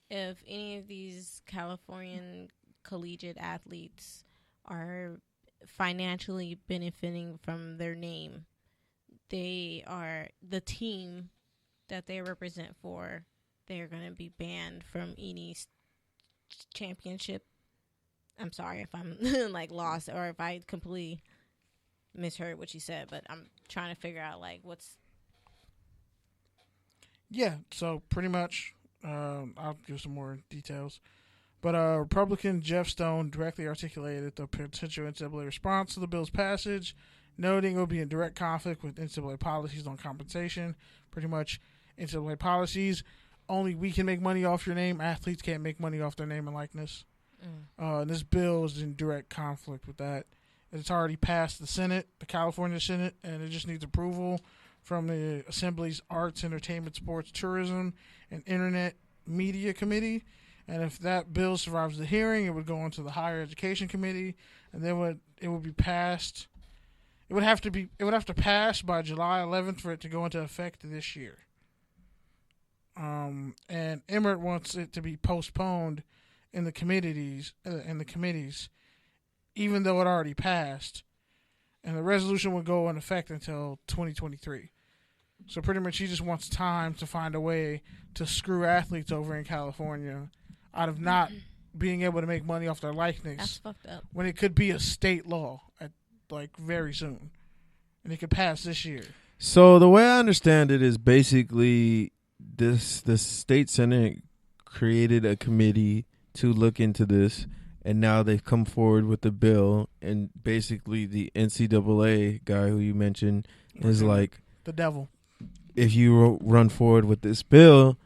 if any of these Californian collegiate athletes are financially benefiting from their name, they are the team that they represent for, they're going to be banned from any championship. I'm sorry if I'm like lost or if I completely misheard what you said, but I'm trying to figure out like what's. Yeah, so pretty much, I'll give some more details. But Republican Jeff Stone directly articulated the potential NCAA response to the bill's passage, noting it will be in direct conflict with NCAA policies on compensation. Pretty much, NCAA policies, only we can make money off your name. Athletes can't make money off their name and likeness. And this bill is in direct conflict with that. It's already passed the Senate, the California Senate, and it just needs approval from the Assembly's Arts, Entertainment, Sports, Tourism, and Internet Media Committee. And if that bill survives the hearing, it would go into the Higher Education Committee, and then it would be passed. It would have to pass by July 11th for it to go into effect this year. And Emmert wants it to be postponed in the committees, even though it already passed, and the resolution would go in effect until 2023. So pretty much, he just wants time to find a way to screw athletes over in California out of not being able to make money off their likeness. That's fucked up. When it could be a state law at very soon, and it could pass this year. So the way I understand it is basically the state senate created a committee to look into this, and now they've come forward with the bill, and basically the NCAA guy who you mentioned is like the devil. If you run forward with this bill,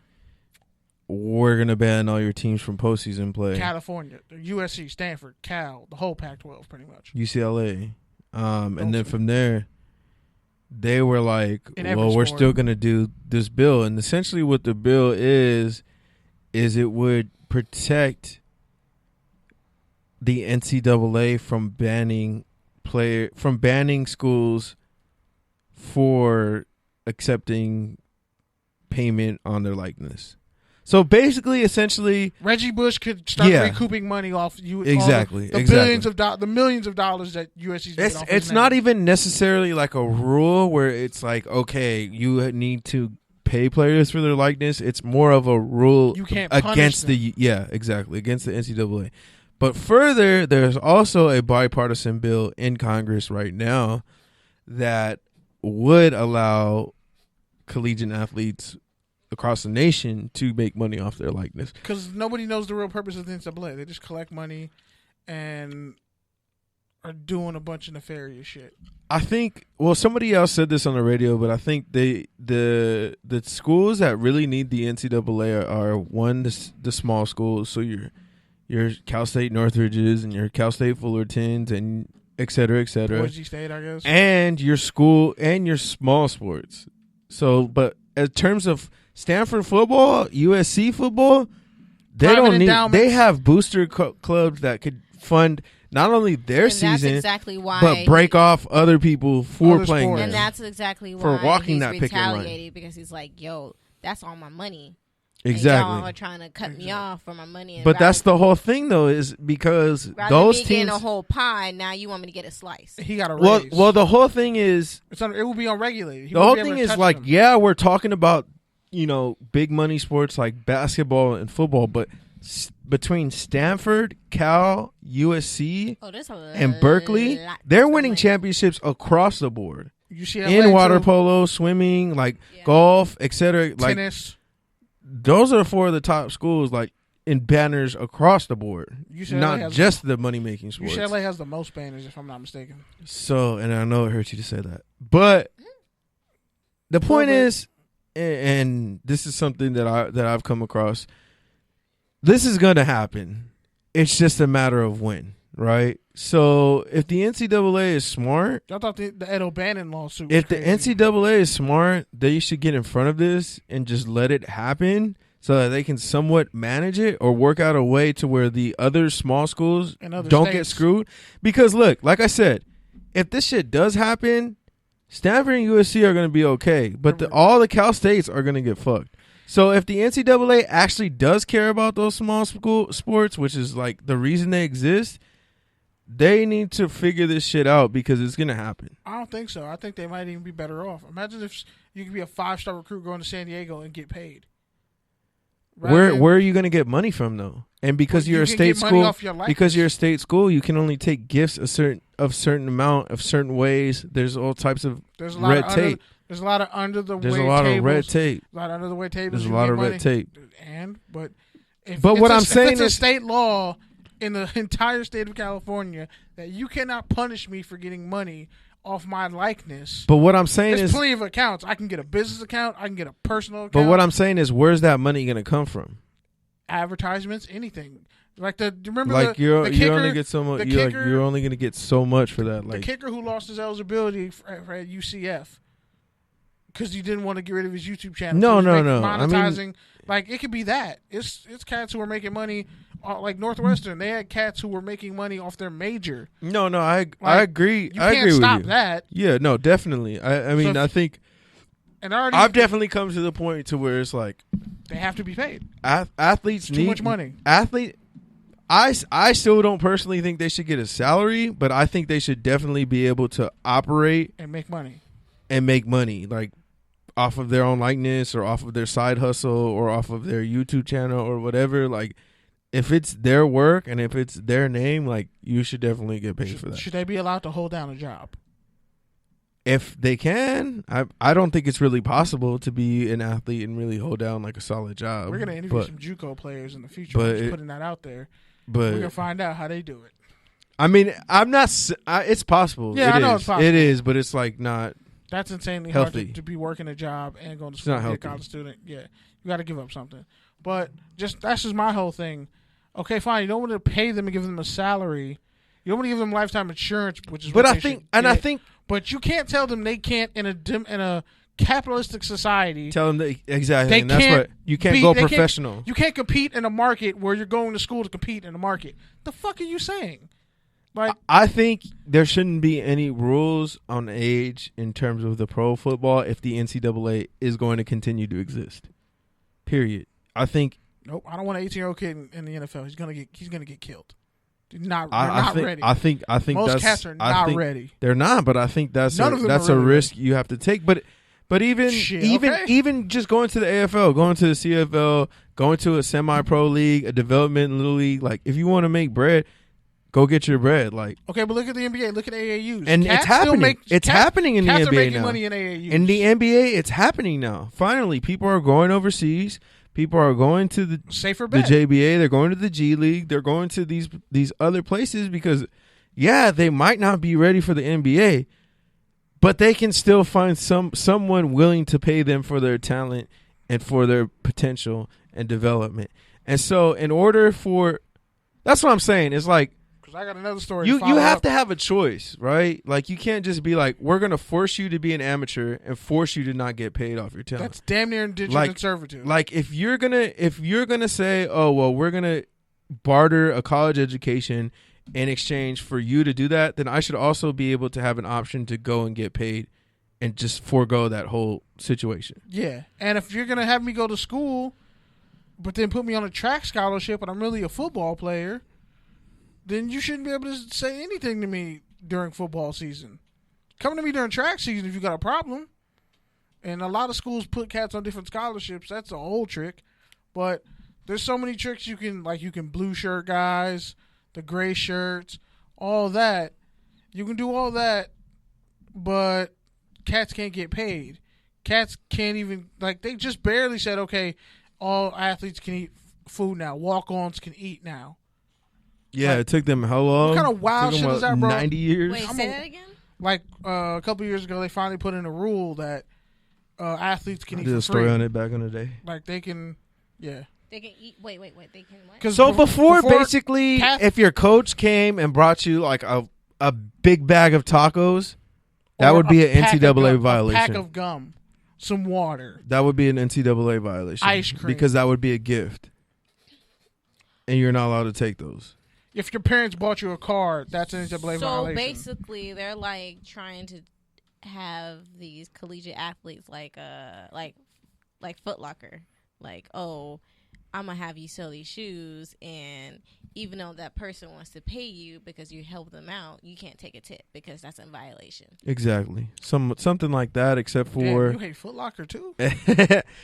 we're going to ban all your teams from postseason play. California, USC, Stanford, Cal, the whole Pac-12 pretty much. UCLA. And then from there, they were like, well, we're still going to do this bill. And essentially what the bill is it would protect the NCAA from banning schools for accepting payment on their likeness. So basically, essentially, Reggie Bush could start recouping money off you. Exactly, the millions of dollars that USC's made off. It's not even necessarily like a rule where it's like, okay, you need to pay players for their likeness. It's more of a rule you can't against the against the NCAA. But further, there's also a bipartisan bill in Congress right now that would allow collegiate athletes across the nation to make money off their likeness. Because nobody knows the real purpose of the NCAA. They just collect money and are doing a bunch of nefarious shit. I think, well, somebody else said this on the radio, but I think the schools that really need the NCAA are one, the small schools. So your Cal State Northridges and your Cal State Fullertons and et cetera, et cetera. Boise State, I guess. And your school and your small sports. So, but in terms of Stanford football, USC football, they Private don't need. endowments. They have booster clubs that could fund not only their And season, that's exactly why but break off other people for Other playing sports. there. And that's exactly why For walking he's that picket line. retaliated, because he's like, yo, that's all my money. Exactly. And y'all are trying to cut me off for my money. And But that's rather- the whole thing, though, is because rather those me getting teams. a whole pie, now you want me to get a slice. He got a Well, raise. the whole thing is it will be unregulated. He the won't whole be able thing to is touch like, them. yeah, we're talking about big money sports like basketball and football, but between Stanford, Cal, USC, Oh, there's a and Berkeley, lot they're of winning money. championships across the board UCLA in water too. polo, swimming, like Yeah. golf, etc. Like tennis. those are four of the top schools, like in banners across the board, UCLA not has- just the money making sports. UCLA has the most banners, if I'm not mistaken. So, and I know it hurts you to say that, but the point bit. is, and this is something that I've come across. This is going to happen. It's just a matter of when, right? So, if the NCAA is smart, I thought the Ed O'Bannon lawsuit. Was if the crazy. NCAA is smart, they should get in front of this and just let it happen so that they can somewhat manage it or work out a way to where the other small schools In other don't get states. screwed. Because look, like I said, if this shit does happen, Stanford and USC are going to be okay, but all the Cal States are going to get fucked. So if the NCAA actually does care about those small school sports, which is like the reason they exist, they need to figure this shit out because it's going to happen. I don't think so. I think they might even be better off. Imagine if you could be a 5-star recruit going to San Diego and get paid. Rather Where than- are you going to get money from though? And because Well, you're you a can state get money school, off your likeness. because you're a state school, you can only take gifts a certain amount of certain ways. There's all types of there's a lot red of tape. There's a lot of under the There's way a lot tables. of red tape. A lot of under the way tables. There's a you lot get of red money. tape. But if But it's what a- I'm if saying it's a is- state law in the entire state of California that you cannot punish me for getting money off my likeness. But what I'm saying There's is, plenty of accounts. I can get a business account. I can get a personal account. but what I'm saying is, where's that money going to come from? Advertisements, anything. Like do you remember Like the you kicker, only get so much. the You're, kicker- you're only going to get so much for that. the Like kicker who lost his eligibility for at UCF because he didn't want to get rid of his YouTube channel. No, So he's no. I mean- monetizing. Like it could be that. It's cats who are making money. Like Northwestern, they had cats who were making money off their major. no, I Like, agree. You I can't agree stop with you. that. Yeah, no, definitely. I mean, So- I think And already I've definitely come to the point to where it's like they have to be paid. athletes Too need much money. I still don't personally think they should get a salary, but I think they should definitely be able to operate And make money. and make money, like off of their own likeness or off of their side hustle or off of their YouTube channel or whatever. Like, if it's their work and if it's their name, like, you should definitely get paid for that. Should they be allowed to hold down a job? If they can, I don't think it's really possible to be an athlete and really hold down like a solid job. We're gonna interview but, some JUCO players in the future. but I'm just it- putting that out there. but We're gonna find out how they do it. I mean, I'm not. It's possible. Yeah, It I know is. it's possible. It is, but it's like not. That's insanely Healthy. hard to be working a job and going to It's school not and be a healthy. college student. Yeah, you got to give up something. But that's just my whole thing. Okay, fine. You don't want to pay them and give them a salary. You don't want to give them lifetime insurance, which is. But what I they think, should and I get. think, But you can't tell them they can't in a capitalistic society. tell them that exactly. They And that's can't what you can't be- go they can't- professional. You can't compete in a market where you're going to school to compete in a market. The fuck are you saying? Like, I think there shouldn't be any rules on age in terms of the pro football if the NCAA is going to continue to exist. Period. I think. nope. I don't want an 18-year-old kid in the NFL. He's gonna get killed. They're not I think. ready. I think. Most that's, cats are I not think ready. They're not, but I think that's None of them that's are a really risk you have to take. But even Shit, okay. even just going to the AFL, going to the CFL, going to a semi-pro league, a development little league, like if you want to make bread, go get your bread. Like, Okay, but look at the NBA. Look at AAUs. and Cats it's happening. Still make, It's cats, happening in the cats are NBA making now. money in AAUs. In the NBA, it's happening now. Finally, people are going overseas. People are going to the safer the bet. JBA. They're going to the G League. They're going to these other places because, yeah, they might not be ready for the NBA, but they can still find someone willing to pay them for their talent and for their potential and development. And so, in order for, that's what I'm saying. It's like because I got another story. You follow have up. to have a choice, right? Like you can't just be like, we're gonna force you to be an amateur and force you to not get paid off your talent. That's damn near indentured servitude. Like if you're gonna say, oh well, we're gonna barter a college education in exchange for you to do that, then I should also be able to have an option to go and get paid and just forego that whole situation. Yeah, and if you're gonna have me go to school, but then put me on a track scholarship, and I'm really a football player, then you shouldn't be able to say anything to me during football season. Come to me during track season if you got a problem. And a lot of schools put cats on different scholarships. That's an old trick, but there's so many tricks you can blue shirt guys, the gray shirts, all that. You can do all that, but cats can't get paid. Cats can't even, like, they just barely said, okay, all athletes can eat food now. Walk-ons can eat now. Yeah, Like, it took them how long? what kind of wild It took them, shit is that, bro? 90 years. Wait, say that again? Like a couple years ago, they finally put in a rule that athletes can I eat did for a story free. on it back in the day. Like they can, yeah. They can eat. Wait. They can what? 'Cause So before basically, Cath- if your coach came and brought you like a big bag of tacos, that or would be a an pack of NCAA gum, a violation. pack of gum, some water. That would be an NCAA violation. Ice cream. Because that would be a gift. And you're not allowed to take those. If your parents bought you a car, that's an NCAA So violation. basically, they're like trying to have these collegiate athletes like Foot Locker, like, oh, I'm gonna have you sell these shoes, and even though that person wants to pay you because you help them out, you can't take a tip because that's in violation. Exactly. Something like that, except Damn, for you hate Foot Locker too?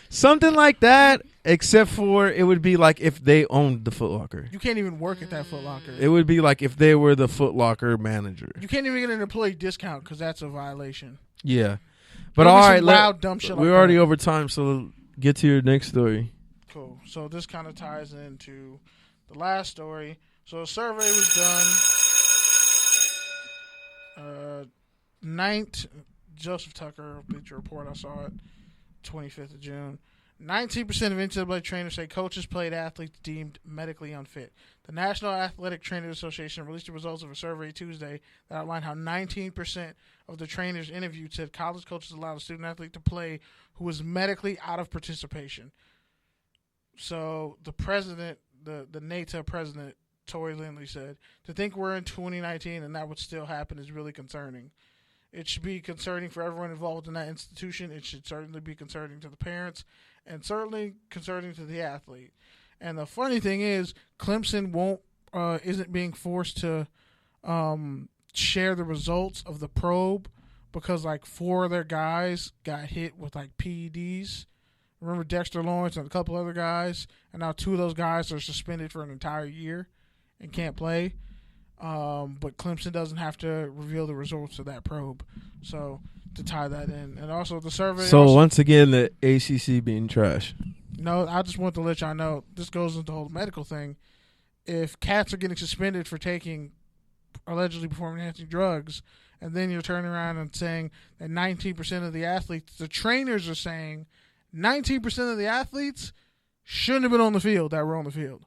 something like that, except for it would be like if they owned the Foot Locker. You can't even work at that Foot Locker. It would be like if they were the Foot Locker manager. You can't even get an employee discount because that's a violation. Yeah. But There'll be all some right, wild, dumb shit we're like already that. over time, so get to your next story. Cool. So this kind of ties into the last story. So a survey was done. Joseph Tucker, Bleacher Report, I saw it, 25th of June. 19% of NCAA trainers say coaches played athletes deemed medically unfit. The National Athletic Trainers Association released the results of a survey Tuesday that outlined how 19% of the trainers interviewed said college coaches allowed a student athlete to play who was medically out of participation. So the president, the NATA president, Tori Lindley, said, to think we're in 2019 and that would still happen is really concerning. It should be concerning for everyone involved in that institution. It should certainly be concerning to the parents and certainly concerning to the athlete. And the funny thing is, Clemson isn't being forced to share the results of the probe because like 4 of their guys got hit with like PEDs. Remember Dexter Lawrence and a couple other guys, and now 2 of those guys are suspended for an entire year and can't play. But Clemson doesn't have to reveal the results of that probe. So to tie that in, and also the survey. So once again, the ACC being trash. No, I just want to let y'all know this goes into the whole medical thing. If cats are getting suspended for taking allegedly performance-enhancing drugs, and then you're turning around and saying that 19% of the athletes, the trainers are saying 19% of the athletes shouldn't have been on the field that were on the field.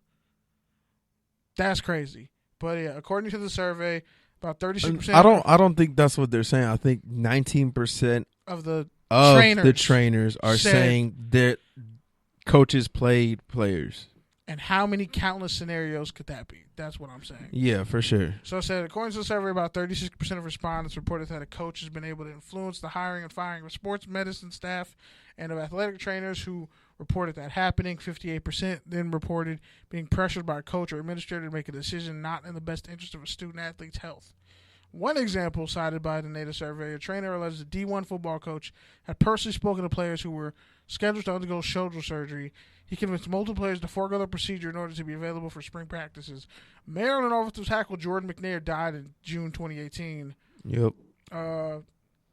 That's crazy. But yeah, according to the survey, about 36%. I don't think that's what they're saying. I think 19% of the trainers are saying that coaches played players. And how many countless scenarios could that be? That's what I'm saying. Yeah, for sure. So it said, according to the survey, about 36% of respondents reported that a coach has been able to influence the hiring and firing of sports medicine staff and of athletic trainers who reported that happening. 58% then reported being pressured by a coach or administrator to make a decision not in the best interest of a student-athlete's health. One example cited by the NATA survey, a trainer alleged a D1 football coach had personally spoken to players who were scheduled to undergo shoulder surgery. He convinced multiple players to forego the procedure in order to be available for spring practices. Maryland offensive tackle Jordan McNair died in June 2018. Yep.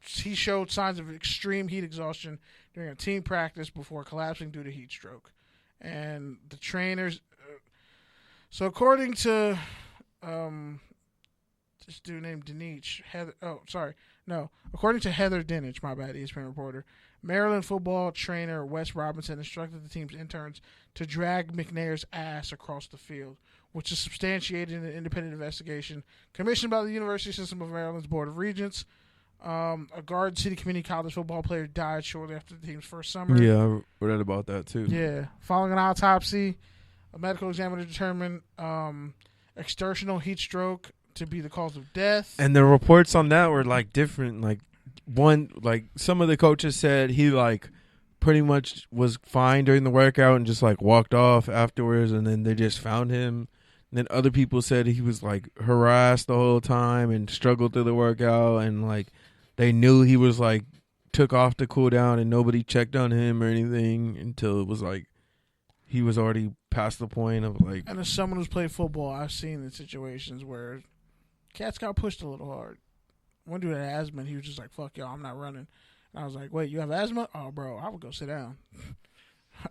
He showed signs of extreme heat exhaustion during a team practice before collapsing due to heat stroke. And the trainers... so according to... this dude named Dinich, according to Heather Dinich, my bad, ESPN reporter, Maryland football trainer Wes Robinson instructed the team's interns to drag McNair's ass across the field, which is substantiated in an independent investigation commissioned by the University System of Maryland's Board of Regents. A Garden City Community College football player died shortly after the team's first summer. Yeah, I read about that too. Yeah. Following an autopsy, a medical examiner determined exertional heat stroke to be the cause of death. And the reports on that were like different. Like some of the coaches said he like pretty much was fine during the workout and just like walked off afterwards, and then they just found him. And then other people said he was like harassed the whole time and struggled through the workout, and like they knew he was like took off to cool down and nobody checked on him or anything until it was like he was already past the point of like. And as someone who's played football, I've seen in situations where cats got pushed a little hard. One dude had asthma, and he was just like, "Fuck y'all, I'm not running." And I was like, "Wait, you have asthma? Oh, bro, I would go sit down."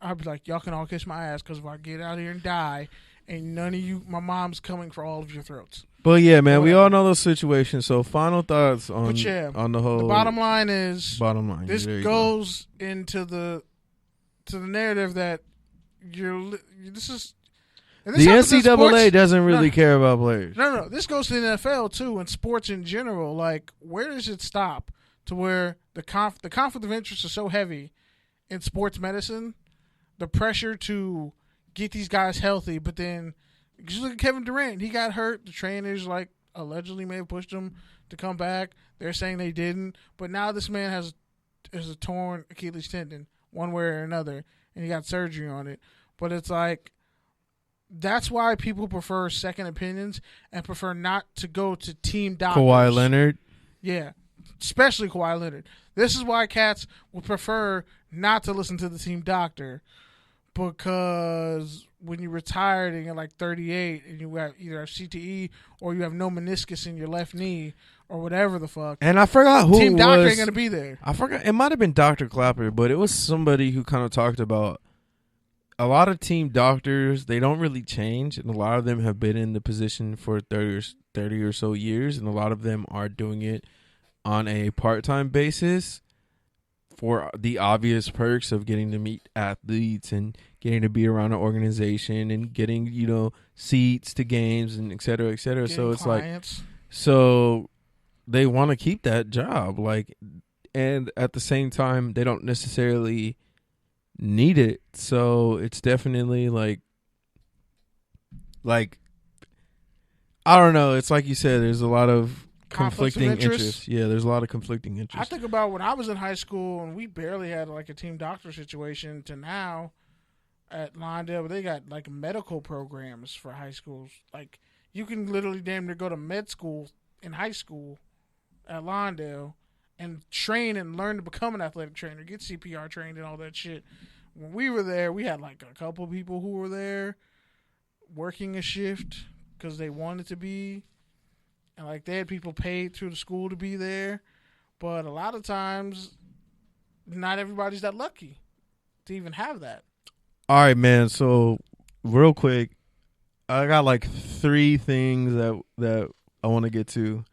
I'd be like, "Y'all can all kiss my ass because if I get out here and die, ain't none of you, my mom's coming for all of your throats." But yeah, man, we all know those situations. So final thoughts on on the whole. The bottom line is this goes into the narrative that this is. The NCAA doesn't really care about players. No. This goes to the NFL too, and sports in general. Like, where does it stop? To where the conflict of interest is so heavy in sports medicine, the pressure to get these guys healthy, but then just look at Kevin Durant. He got hurt. The trainers like allegedly may have pushed him to come back. They're saying they didn't, but now this man has a torn Achilles tendon one way or another, and he got surgery on it. But it's like, that's why people prefer second opinions and prefer not to go to team doctors. Kawhi Leonard. Yeah, especially Kawhi Leonard. This is why cats would prefer not to listen to the team doctor, because when you're retired and you're like 38 and you have either have CTE or you have no meniscus in your left knee or whatever the fuck. And I forgot who team doctor ain't going to be there. I forgot. It might have been Dr. Clapper, but it was somebody who kind of talked about a lot of team doctors, they don't really change, and a lot of them have been in the position for 30 or so years, and a lot of them are doing it on a part-time basis for the obvious perks of getting to meet athletes and getting to be around an organization and getting, seats to games and et cetera, et cetera. So it's clients. So they want to keep that job, and at the same time, they don't necessarily need it. So it's definitely like I don't know. It's like you said, there's a lot of conflicting interests. Yeah, there's a lot of conflicting interests. I think about when I was in high school and we barely had like a team doctor situation to now at Lawndale, they got like medical programs for high schools. Like, you can literally damn near go to med school in high school at Lawndale and train and learn to become an athletic trainer, get CPR trained and all that shit. When we were there, we had like a couple people who were there working a shift because they wanted to be. And like, they had people paid through the school to be there. But a lot of times, not everybody's that lucky to even have that. All right, man. So real quick, I got like 3 things that I want to get to.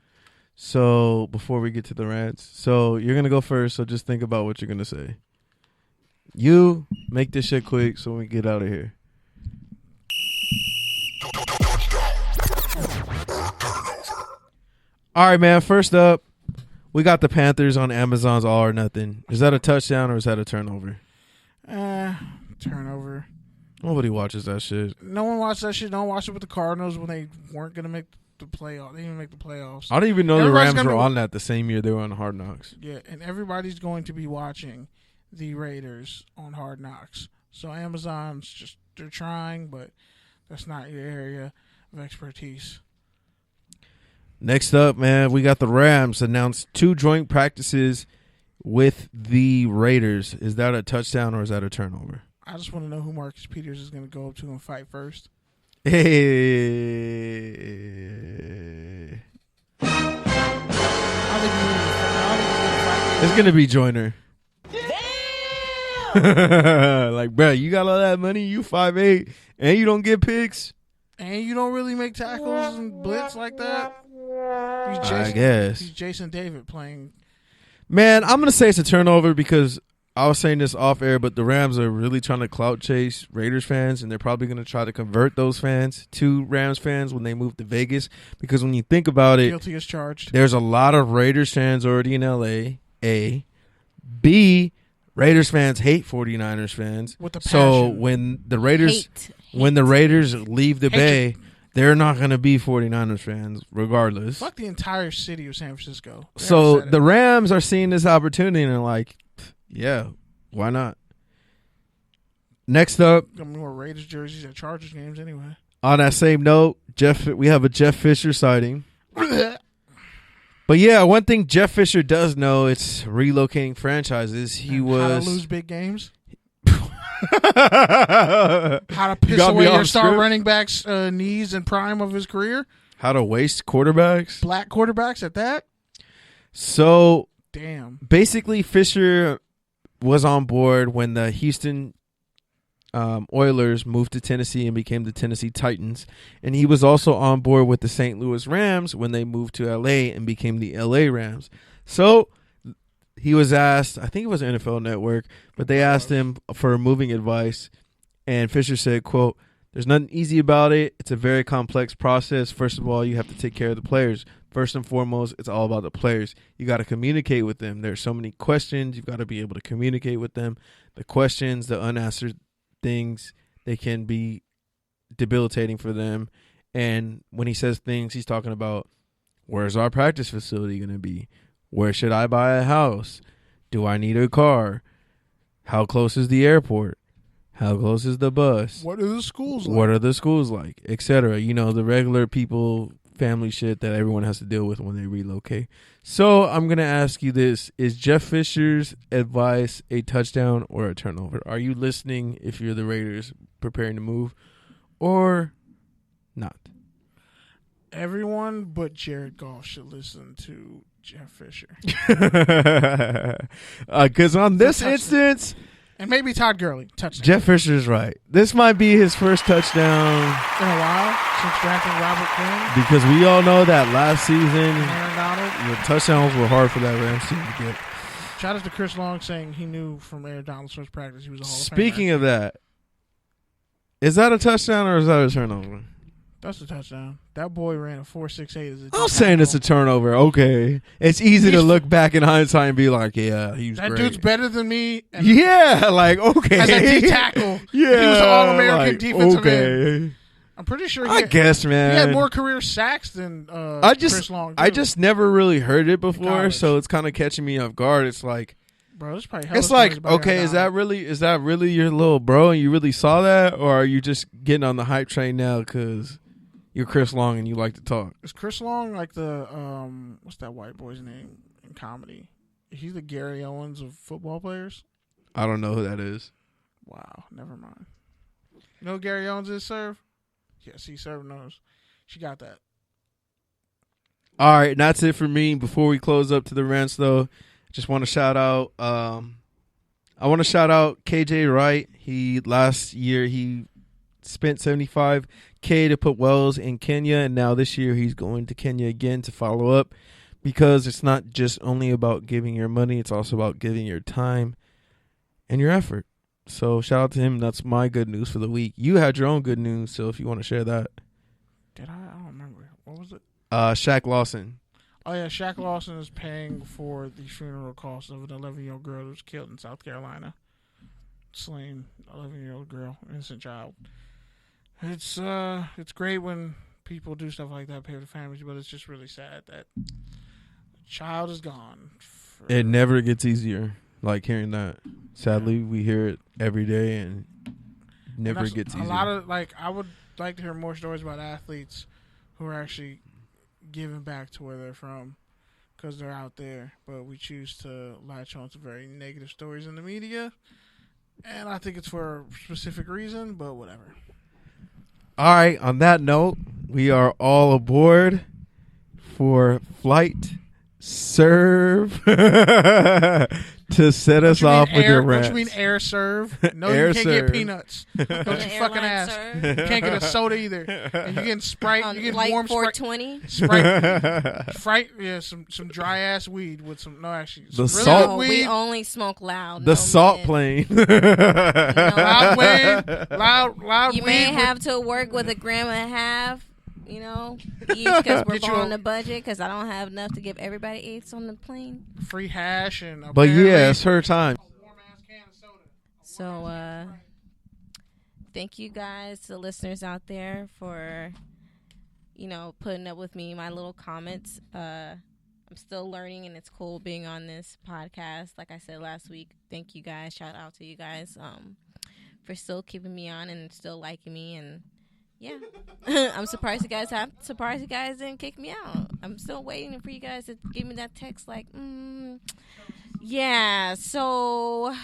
So before we get to the rants, so you're going to go first. So just think about what you're going to say. You make this shit quick so we get out of here. All right, man. First up, we got the Panthers on Amazon's All or Nothing. Is that a touchdown or is that a turnover? Turnover. Nobody watches that shit. No one watched that shit. Don't watch it with the Cardinals when they weren't going to make the playoffs. They didn't even make the playoffs. I don't even know the Rams were on that the same year they were on Hard Knocks. Yeah, and everybody's going to be watching the Raiders on Hard Knocks. So Amazon's just, they're trying, but that's not your area of expertise. Next up, man, we got the Rams announced 2 joint practices with the Raiders. Is that a touchdown or is that a turnover? I just want to know who Marcus Peters is going to go up to and fight first. Hey. It's going to be Joyner. Like, bro, you got all that money, you 5'8", and you don't get picks? And you don't really make tackles and blitz like that? I guess. He's Jason David playing. Man, I'm going to say it's a turnover because I was saying this off air, but the Rams are really trying to clout chase Raiders fans, and they're probably going to try to convert those fans to Rams fans when they move to Vegas. Because when you think about it, Guilty as charged. there's a lot of Raiders fans already in LA. A. B. Raiders fans hate 49ers fans. With the So passion. when the Raiders Hate. when the Raiders leave the Hatred. Bay, they're not going to be 49ers fans regardless. Fuck the entire city of San Francisco. They So already said the it. Rams are seeing this opportunity and they're like, yeah, why not? Next up, Got more Raiders jerseys at Chargers games anyway. on that same note, we have a Jeff Fisher sighting. But yeah, one thing Jeff Fisher does know, it's relocating franchises. He How was to lose big games. You How to piss got me away your off star script. running back's knees and prime of his career. How to waste quarterbacks. Black quarterbacks at that. So Damn. basically, Fisher was on board when the Houston Oilers moved to Tennessee and became the Tennessee Titans. And he was also on board with the St. Louis Rams when they moved to LA and became the LA Rams. So he was asked, I think it was NFL Network, but they asked him for moving advice. And Fisher said, quote, "There's nothing easy about it. It's a very complex process. First of all, you have to take care of the players. First and foremost, it's all about the players. You got to communicate with them. There's so many questions. You've got to be able to communicate with them. The questions, the unanswered things, they can be debilitating for them." And when he says things, he's talking about, where's our practice facility going to be? Where should I buy a house? Do I need a car? How close is the airport? How close is the bus? What are the schools like? What are the schools like, etc.? You know, the regular people, family shit that everyone has to deal with when they relocate. So I'm going to ask you this. Is Jeff Fisher's advice a touchdown or a turnover? Are you listening if you're the Raiders preparing to move or not? Everyone but Jared Goff should listen to Jeff Fisher. Because on this touchdown. instance, And maybe Todd Gurley. Touchdown. Jeff Fisher's right. This might be his first touchdown In a while since drafting Robert Quinn because we all know that last season and Aaron Donald. the touchdowns were hard for that Rams team to get. Shout out to Chris Long saying he knew from Aaron Donald's first practice he was a Hall of Famer. Speaking of that, is that a touchdown or is that a turnover? That's a touchdown. That boy ran a 4.68 as a I'm saying it's a turnover. Okay. It's easy to He's- look back in hindsight and be like, yeah, he was That great. dude's better than me. And Yeah, like, okay. As a D tackle. Yeah. He was an All-American like, defensive okay. I'm pretty sure I guess, man. he had more career sacks than Chris Long. I too. just never really heard it before, college. so it's kind of catching me off guard. It's like, Bro, there's probably hella it's like, stories about okay, Aaron is that really your little bro, and you really saw that, or are you just getting on the hype train now because you're Chris Long and you like to talk? Is Chris Long like the what's that white boy's name in comedy? He's the Gary Owens of football players. I don't know who that is. Wow, never mind. You know who Gary Owens is, Serve? Yeah, see, Serve knows. She got that. All right, and that's it for me. Before we close up to the rants, though, just want to shout out. I want to shout out KJ Wright. Last year he spent $75K to put wells in Kenya, and now this year he's going to Kenya again to follow up, because it's not just only about giving your money; it's also about giving your time and your effort. So shout out to him. That's my good news for the week. You had your own good news, so if you want to share that. Did I? I don't remember. What was it? Shaq Lawson. Oh, yeah, Shaq Lawson is paying for the funeral costs of an 11-year-old girl that was killed in South Carolina. Slain 11-year-old girl, innocent child. It's great when people do stuff like that, pay for the families, but it's just really sad that the child is gone. It never gets easier, like hearing that. Sadly, we hear it every day, and never gets easier. A lot of, I would like to hear more stories about athletes who are actually giving back to where they're from, because they're out there, but we choose to latch on to very negative stories in the media, and I think it's for a specific reason, but whatever. All right, on that note, we are all aboard for Flight serve to set us off with your rants. Don't you mean air serve? No, Air you can't serve. get peanuts. Don't you The fucking airline ask. serve. You can't get a soda either. And you getting Sprite. You get Like warm Sprite. 420. Sprite. Yeah, some dry ass weed with some. No, actually, The some really salt- good No, weed. we only smoke loud. The no salt mint. plane. Loud weed. Loud You weed. may with- have to work with a gram and a half, you know, each because we're Get you on a- the budget because I don't have enough to give everybody eights on the plane. free hash and. But apparently yeah, it's her time. a warm-ass can of soda. So, thank you guys, the listeners out there, for, you know, putting up with me, my little comments. I'm still learning, and it's cool being on this podcast. Like I said last week, thank you guys. Shout out to you guys for still keeping me on and still liking me. And yeah, I'm surprised you guys didn't kick me out. I'm still waiting for you guys to give me that text like, yeah. So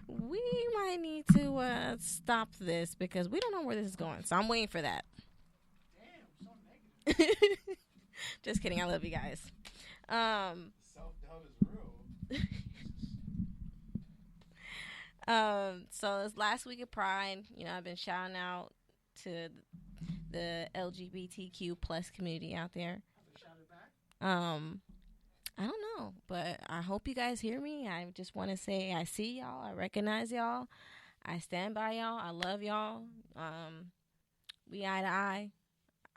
we might need to stop this because we don't know where this is going. So I'm waiting for that. Just kidding. I love you guys. So this last week of Pride, you know, I've been shouting out to the LGBTQ plus community out there. I don't know, but I hope you guys hear me. I just want to say I see y'all. I recognize y'all. I stand by y'all. I love y'all. We eye to eye.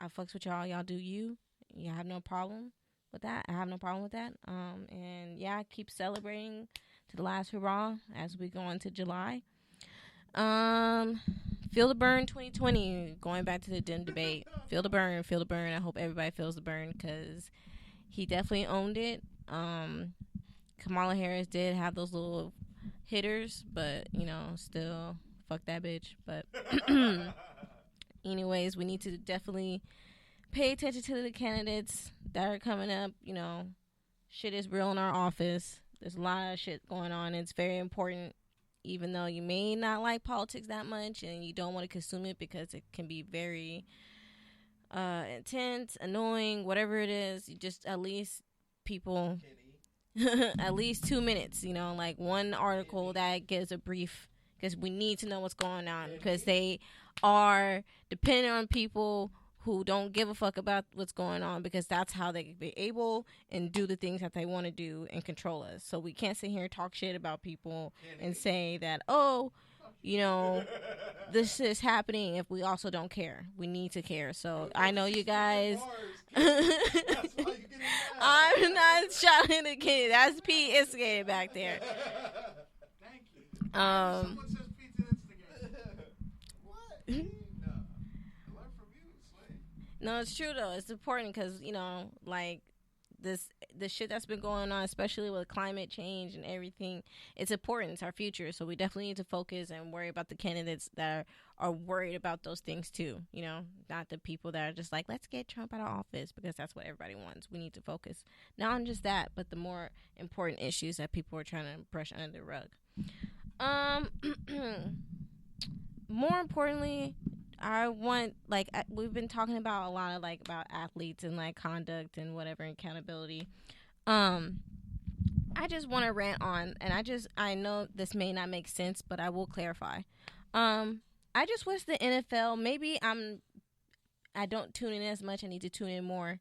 I fucks with y'all. Y'all do you. You have no problem with that. I have no problem with that. And yeah, keep celebrating to the last hurrah as we go into July. Feel the burn 2020. Going back to the dim debate. Feel the burn. Feel the burn. I hope everybody feels the burn because he definitely owned it. Kamala Harris did have those little hitters, but you know, still fuck that bitch. But anyways, we need to definitely pay attention to the candidates that are coming up. You know, shit is real in our office. There's a lot of shit going on. It's very important, even though you may not like politics that much and you don't want to consume it because it can be very intense, annoying, whatever it is. You just at least people at least 2 minutes, you know, like one article that gives a brief, because we need to know what's going on because they are dependent on people who don't give a fuck about what's going on because that's how they can be able and do the things that they want to do and control us. So we can't sit here and talk shit about people and say that, oh, you know, this is happening if we also don't care. We need to care. So I know you guys. I'm not shouting at Kenny. That's Pete instigated back there. Thank you. Someone says pizza instigator. What? No, it's true though. It's important because, you know, like the shit that's been going on, especially with climate change and everything, it's important. It's our future. So we definitely need to focus and worry about the candidates that are worried about those things too. You know, not the people that are just like, let's get Trump out of office because that's what everybody wants. We need to focus not on just that, but the more important issues that people are trying to brush under the rug. More importantly, I want, like, we've been talking about a lot of, like, about athletes and, like, conduct and whatever, accountability. I just want to rant on, and I know this may not make sense, but I will clarify. I just wish the NFL, maybe I don't tune in as much, I need to tune in more,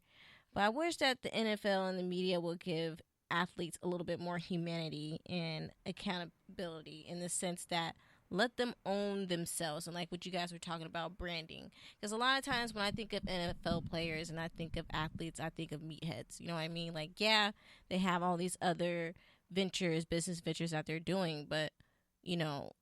but I wish that the NFL and the media would give athletes a little bit more humanity and accountability in the sense that let them own themselves, and like what you guys were talking about, branding. Because a lot of times when I think of NFL players and I think of athletes, I think of meatheads. You know what I mean? Like, yeah, they have all these other ventures, business ventures that they're doing, but, you know,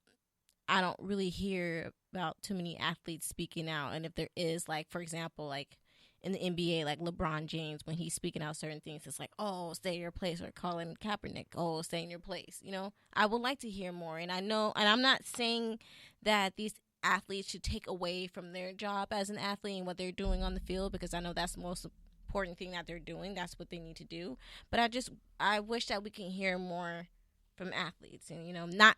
I don't really hear about too many athletes speaking out. And if there is, like, for example, like in the NBA, like LeBron James, when he's speaking out certain things, it's like, oh, stay in your place, or Colin Kaepernick, oh, stay in your place. You know, I would like to hear more. And I know, and I'm not saying that these athletes should take away from their job as an athlete and what they're doing on the field, because I know that's the most important thing that they're doing. That's what they need to do. But I wish that we can hear more from athletes, and, you know, not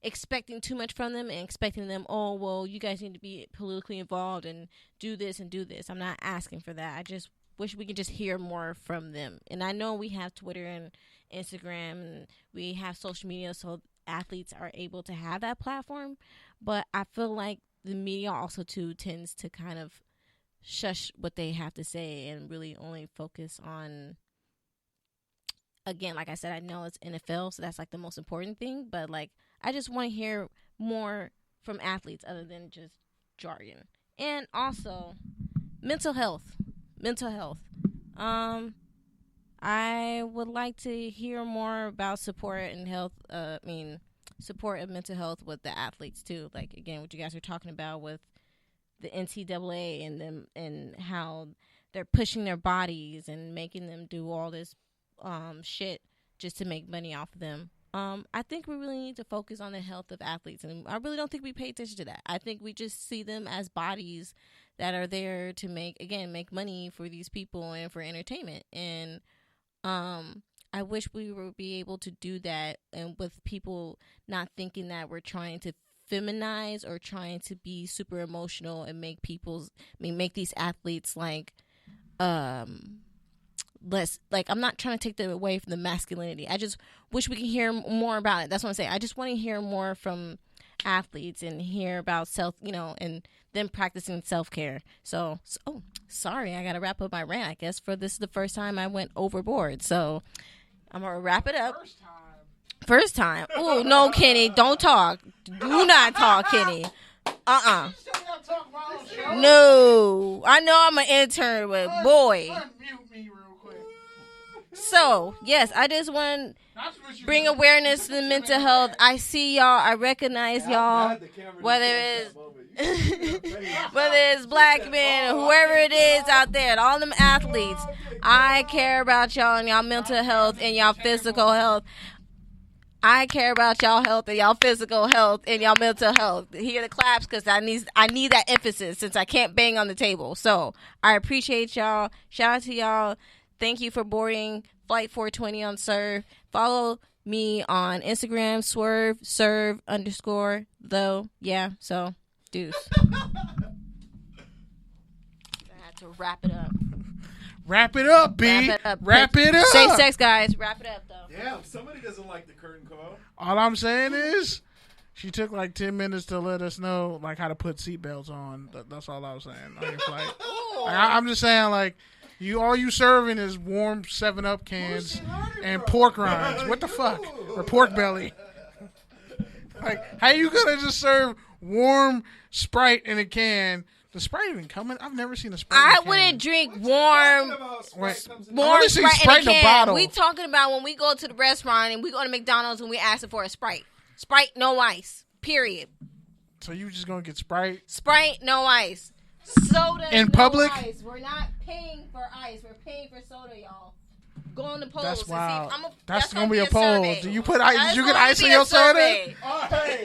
expecting too much from them and expecting them, oh, well, you guys need to be politically involved and do this and do this. I'm not asking for that. I just wish we could just hear more from them. And I know we have Twitter and Instagram and we have social media, so athletes are able to have that platform. But I feel like the media also too tends to kind of shush what they have to say and really only focus on, again, like I said, I know it's NFL, so that's like the most important thing, but like I just want to hear more from athletes other than just jargon. And also mental health. I would like to hear more about support and health. Support of mental health with the athletes too. Like again, what you guys are talking about with the NCAA and them and how they're pushing their bodies and making them do all this shit just to make money off of them. I think we really need to focus on the health of athletes, and I really don't think we pay attention to that. I think we just see them as bodies that are there to make money for these people and for entertainment. And I wish we would be able to do that, and with people not thinking that we're trying to feminize or trying to be super emotional and make these athletes like less, like, I'm not trying to take them away from the masculinity. I just wish we could hear more about it. That's what I'm saying. I just want to hear more from athletes and hear about and them practicing self-care. So sorry, I gotta wrap up my rant. I guess for this is the first time I went overboard, so I'm gonna wrap it up. First time. Oh no, Kenny, don't talk. Do not talk, Kenny. No, I know I'm an intern, but boy. Unmute me real quick. So, yes, I just want to bring awareness to the mental health. I see y'all. I recognize y'all. Whether it's black men or whoever it is out there, and all them athletes, I care about y'all and y'all mental health and y'all physical health. I care about y'all health and y'all physical health and y'all mental health. Hear the claps because I need that emphasis since I can't bang on the table. So I appreciate y'all. Shout out to y'all. Thank you for boarding Flight 420 on Serve. Follow me on Instagram, serve _ though. Yeah, so deuce. I had to wrap it up. Wrap it up, B. Wrap it up. Safe sex, guys. Wrap it up, though. Damn, somebody doesn't like the curtain call. All I'm saying is, she took like 10 minutes to let us know like how to put seatbelts on. That's all I was saying on your flight. I'm just saying, like, all you serving is warm 7-Up cans and pork rinds. What the fuck? Or pork belly. Like, how you gonna just serve warm Sprite in a can? The Sprite even coming? I've never seen a Sprite in a can. I wouldn't drink warm Sprite in a can. bottle. We talking about when we go to the restaurant and we go to McDonald's and we ask for a Sprite. Sprite, no ice. Period. So you just gonna get Sprite? Sprite, no ice. Soda, in no public? Ice. We're not paying for ice. We're paying for soda, y'all. Go on the polls. That's wild. And see That's gonna be a poll. poll. Do you put ice? Did you get ice in your soda?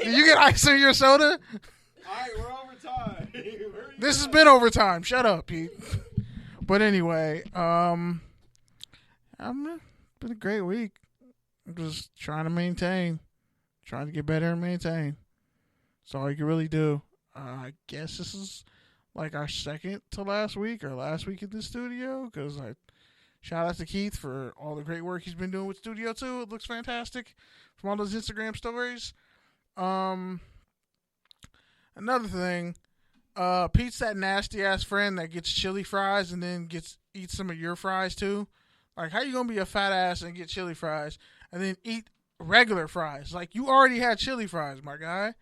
Did you get ice in your soda? All right, we're over time. This has been overtime. Shut up, Pete. But anyway, been a great week. I'm just trying to get better and maintain. That's all you can really do. I guess this is like our second to last week or last week in the studio, because I shout out to Keith for all the great work he's been doing with Studio 2. It looks fantastic from all those Instagram stories. Another thing, Pete's that nasty ass friend that gets chili fries and then eats some of your fries too. Like, how you gonna be a fat ass and get chili fries and then eat regular fries? Like, you already had chili fries, my guy.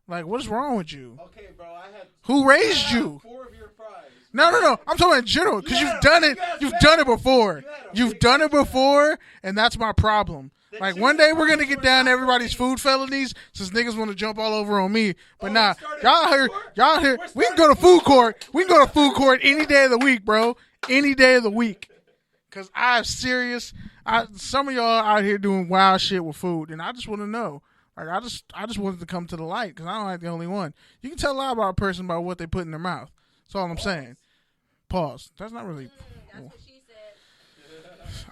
Like, what is wrong with you? Okay, bro, Who raised you? 4 of your fries. No. I'm talking in general, because you've done it. You've done it before. You've done it before, and that's my problem. Like, one day we're gonna get down to everybody's food felonies, since niggas want to jump all over on me. But y'all here. We can go to food court. We can go to food court any day of the week, bro. Any day of the week. Cause I'm serious. Some of y'all out here doing wild shit with food, and I just want to know. Like, I just wanted to come to the light, because I don't like the only one. You can tell a lot about a person by what they put in their mouth. That's all I'm saying. Pause. That's not really. That's what she said.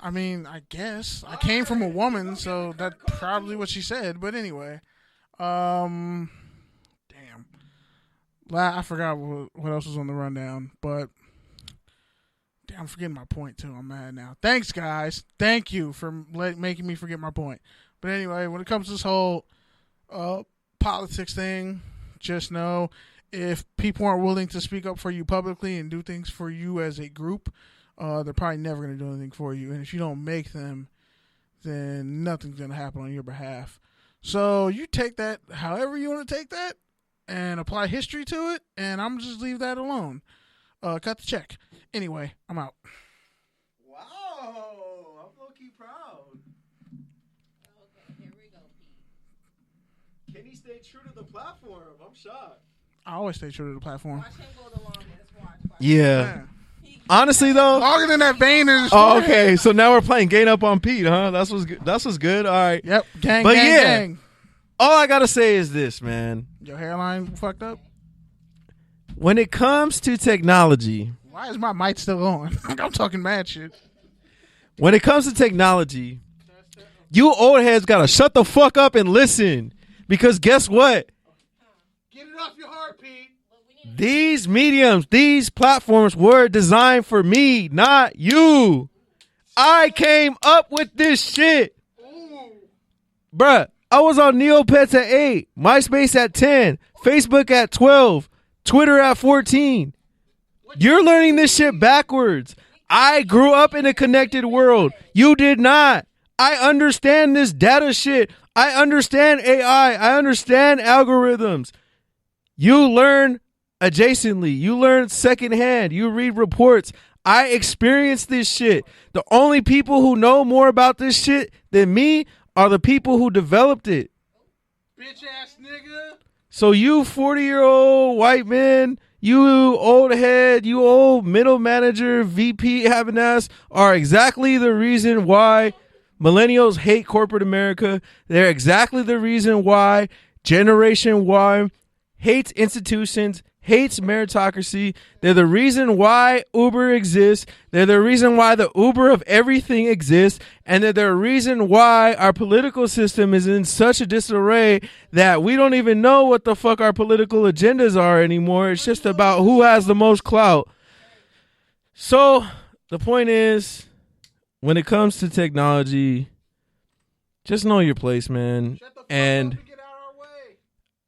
I mean, I guess I came from a woman, so that's probably what she said. But anyway, damn. I forgot what else was on the rundown. But I'm forgetting my point too. I'm mad now. Thanks, guys. Thank you for making me forget my point. But anyway, when it comes to this whole politics thing, just know if people aren't willing to speak up for you publicly and do things for you as a group, they're probably never going to do anything for you. And if you don't make them, then nothing's going to happen on your behalf. So you take that however you want to take that and apply history to it, and I'm just leave that alone. Cut the check. Anyway, I'm out. Wow, I'm low-key proud. Okay, here we go, Pete. Can he stay true to the platform? I'm shocked. I always stay true to the platform. Watch him go the longest. Watch. Yeah. Honestly, though. Longer than that vein is. Oh, okay. So now we're playing Gain Up on Pete, huh? That's what's good. All right. Yep. Gang, but gang, yeah, gang. all I got to say is this, man. Your hairline fucked up? When it comes to technology. Why is my mic still on? I'm talking mad shit. When it comes to technology, you old heads got to shut the fuck up and listen. Because guess what? Get it off your heart, Pete. These mediums, these platforms were designed for me, not you. I came up with this shit. Ooh. Bruh, I was on Neopets at 8, MySpace at 10, Facebook at 12, Twitter at 14. You're learning this shit backwards. I grew up in a connected world. You did not. I understand this data shit. I understand AI. I understand algorithms. You learn adjacently. You learn secondhand. You read reports. I experienced this shit. The only people who know more about this shit than me are the people who developed it. Bitch ass nigga. So you 40-year-old white men, you old head, you old middle manager, VP having ass are exactly the reason why millennials hate corporate America. They're exactly the reason why Generation Y hates institutions, hates meritocracy. They're the reason why Uber exists. They're the reason why the Uber of everything exists. And they're the reason why our political system is in such a disarray that we don't even know what the fuck our political agendas are anymore. It's just about who has the most clout. So the point is, when it comes to technology, just know your place, man. And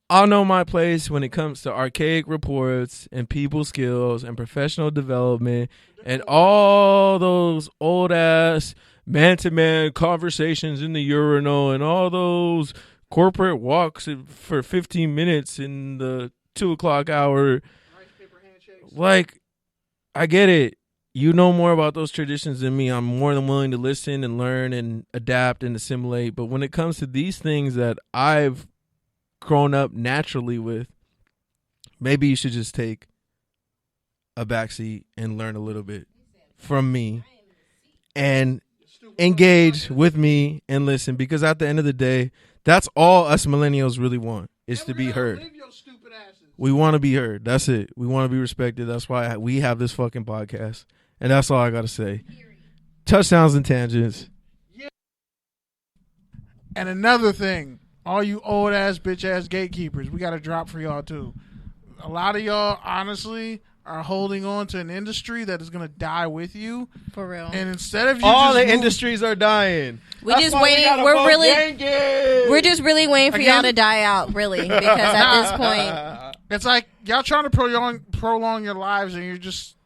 I'll know my place when it comes to archaic reports and people skills and professional development and all those old ass man-to-man conversations in the urinal and all those corporate walks for 15 minutes in the 2:00 hour. Like, I get it. You know more about those traditions than me. I'm more than willing to listen and learn and adapt and assimilate. But when it comes to these things that I've grown up naturally with, maybe you should just take a backseat and learn a little bit from me and engage with me and listen, because at the end of the day, that's all us millennials really want, is to be heard. We want to be heard. That's it. We want to be respected. That's why we have this fucking podcast. And that's all I got to say. Touchdowns and tangents. And another thing, all you old ass bitch ass gatekeepers, we got a drop for y'all too. A lot of y'all honestly are holding on to an industry that is going to die with you. For real. And instead of you all just the industries are dying. We just waiting. We're just really waiting for y'all to die out, really, because at this point, it's like y'all trying to prolong your lives, and you're just.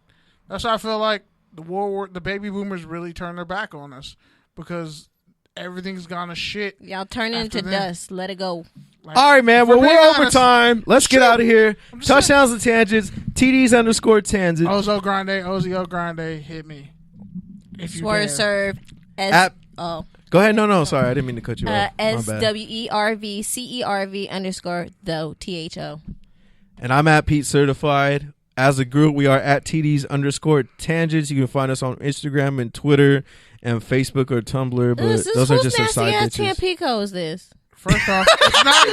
That's why I feel like the baby boomers really turned their back on us, because everything's gone to shit. Y'all turn into dust. Let it go. Like, all right, man. Well, we're honest, overtime. Let's get out of here. Touchdowns and tangents. TDs_tangents. Ozo Grande, hit me. If you Swerve dare. serve. Go ahead. No. Sorry, I didn't mean to cut you off. SWERV_THO. And I'm at Pete Certified. As a group, we are at TDs_tangents. You can find us on Instagram and Twitter and Facebook or Tumblr. But those are just our side bitches. Tampico is this? First off, it's not.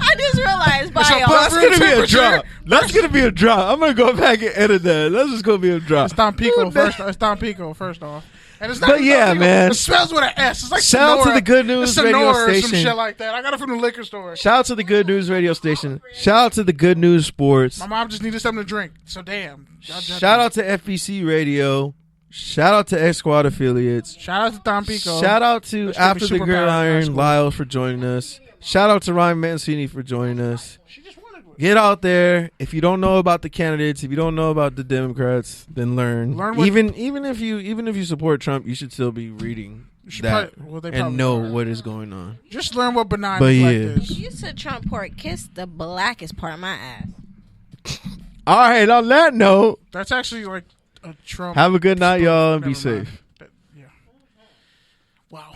I just realized. Bye, y'all. That's gonna be a drop. That's gonna be a drop. I'm gonna go back and edit that. That's just gonna be a drop. It's Tampico first. It's Tampico first off. And it's not But yeah, man. It spells with an S. It's like Shout out to Sonora. the Good News It's radio Sonora or station. some shit like that. I got it from the liquor store. Shout out to the Good News radio station. Shout out to the Good News Sports. My mom just needed something to drink. So damn. Shout out to FBC Radio. Shout out to X Squad affiliates. Shout out to Tom Pico. Shout out to Let's give me After the superpowers in high Gridiron, school. Lyle for joining us. Shout out to Ryan Mancini for joining us. She just wanted one. Get out there. If you don't know about the candidates, if you don't know about the Democrats, then learn. Learn what- even if you support Trump, you should still be reading should that probably- well, they and probably know are. what is going on. Just learn what benign But neglect yeah. is. You said Trump port kiss the blackest part of my ass. All right. On that note, That's actually like a Trump. have a good night, y'all, and be Never mind. safe. Yeah. Wow.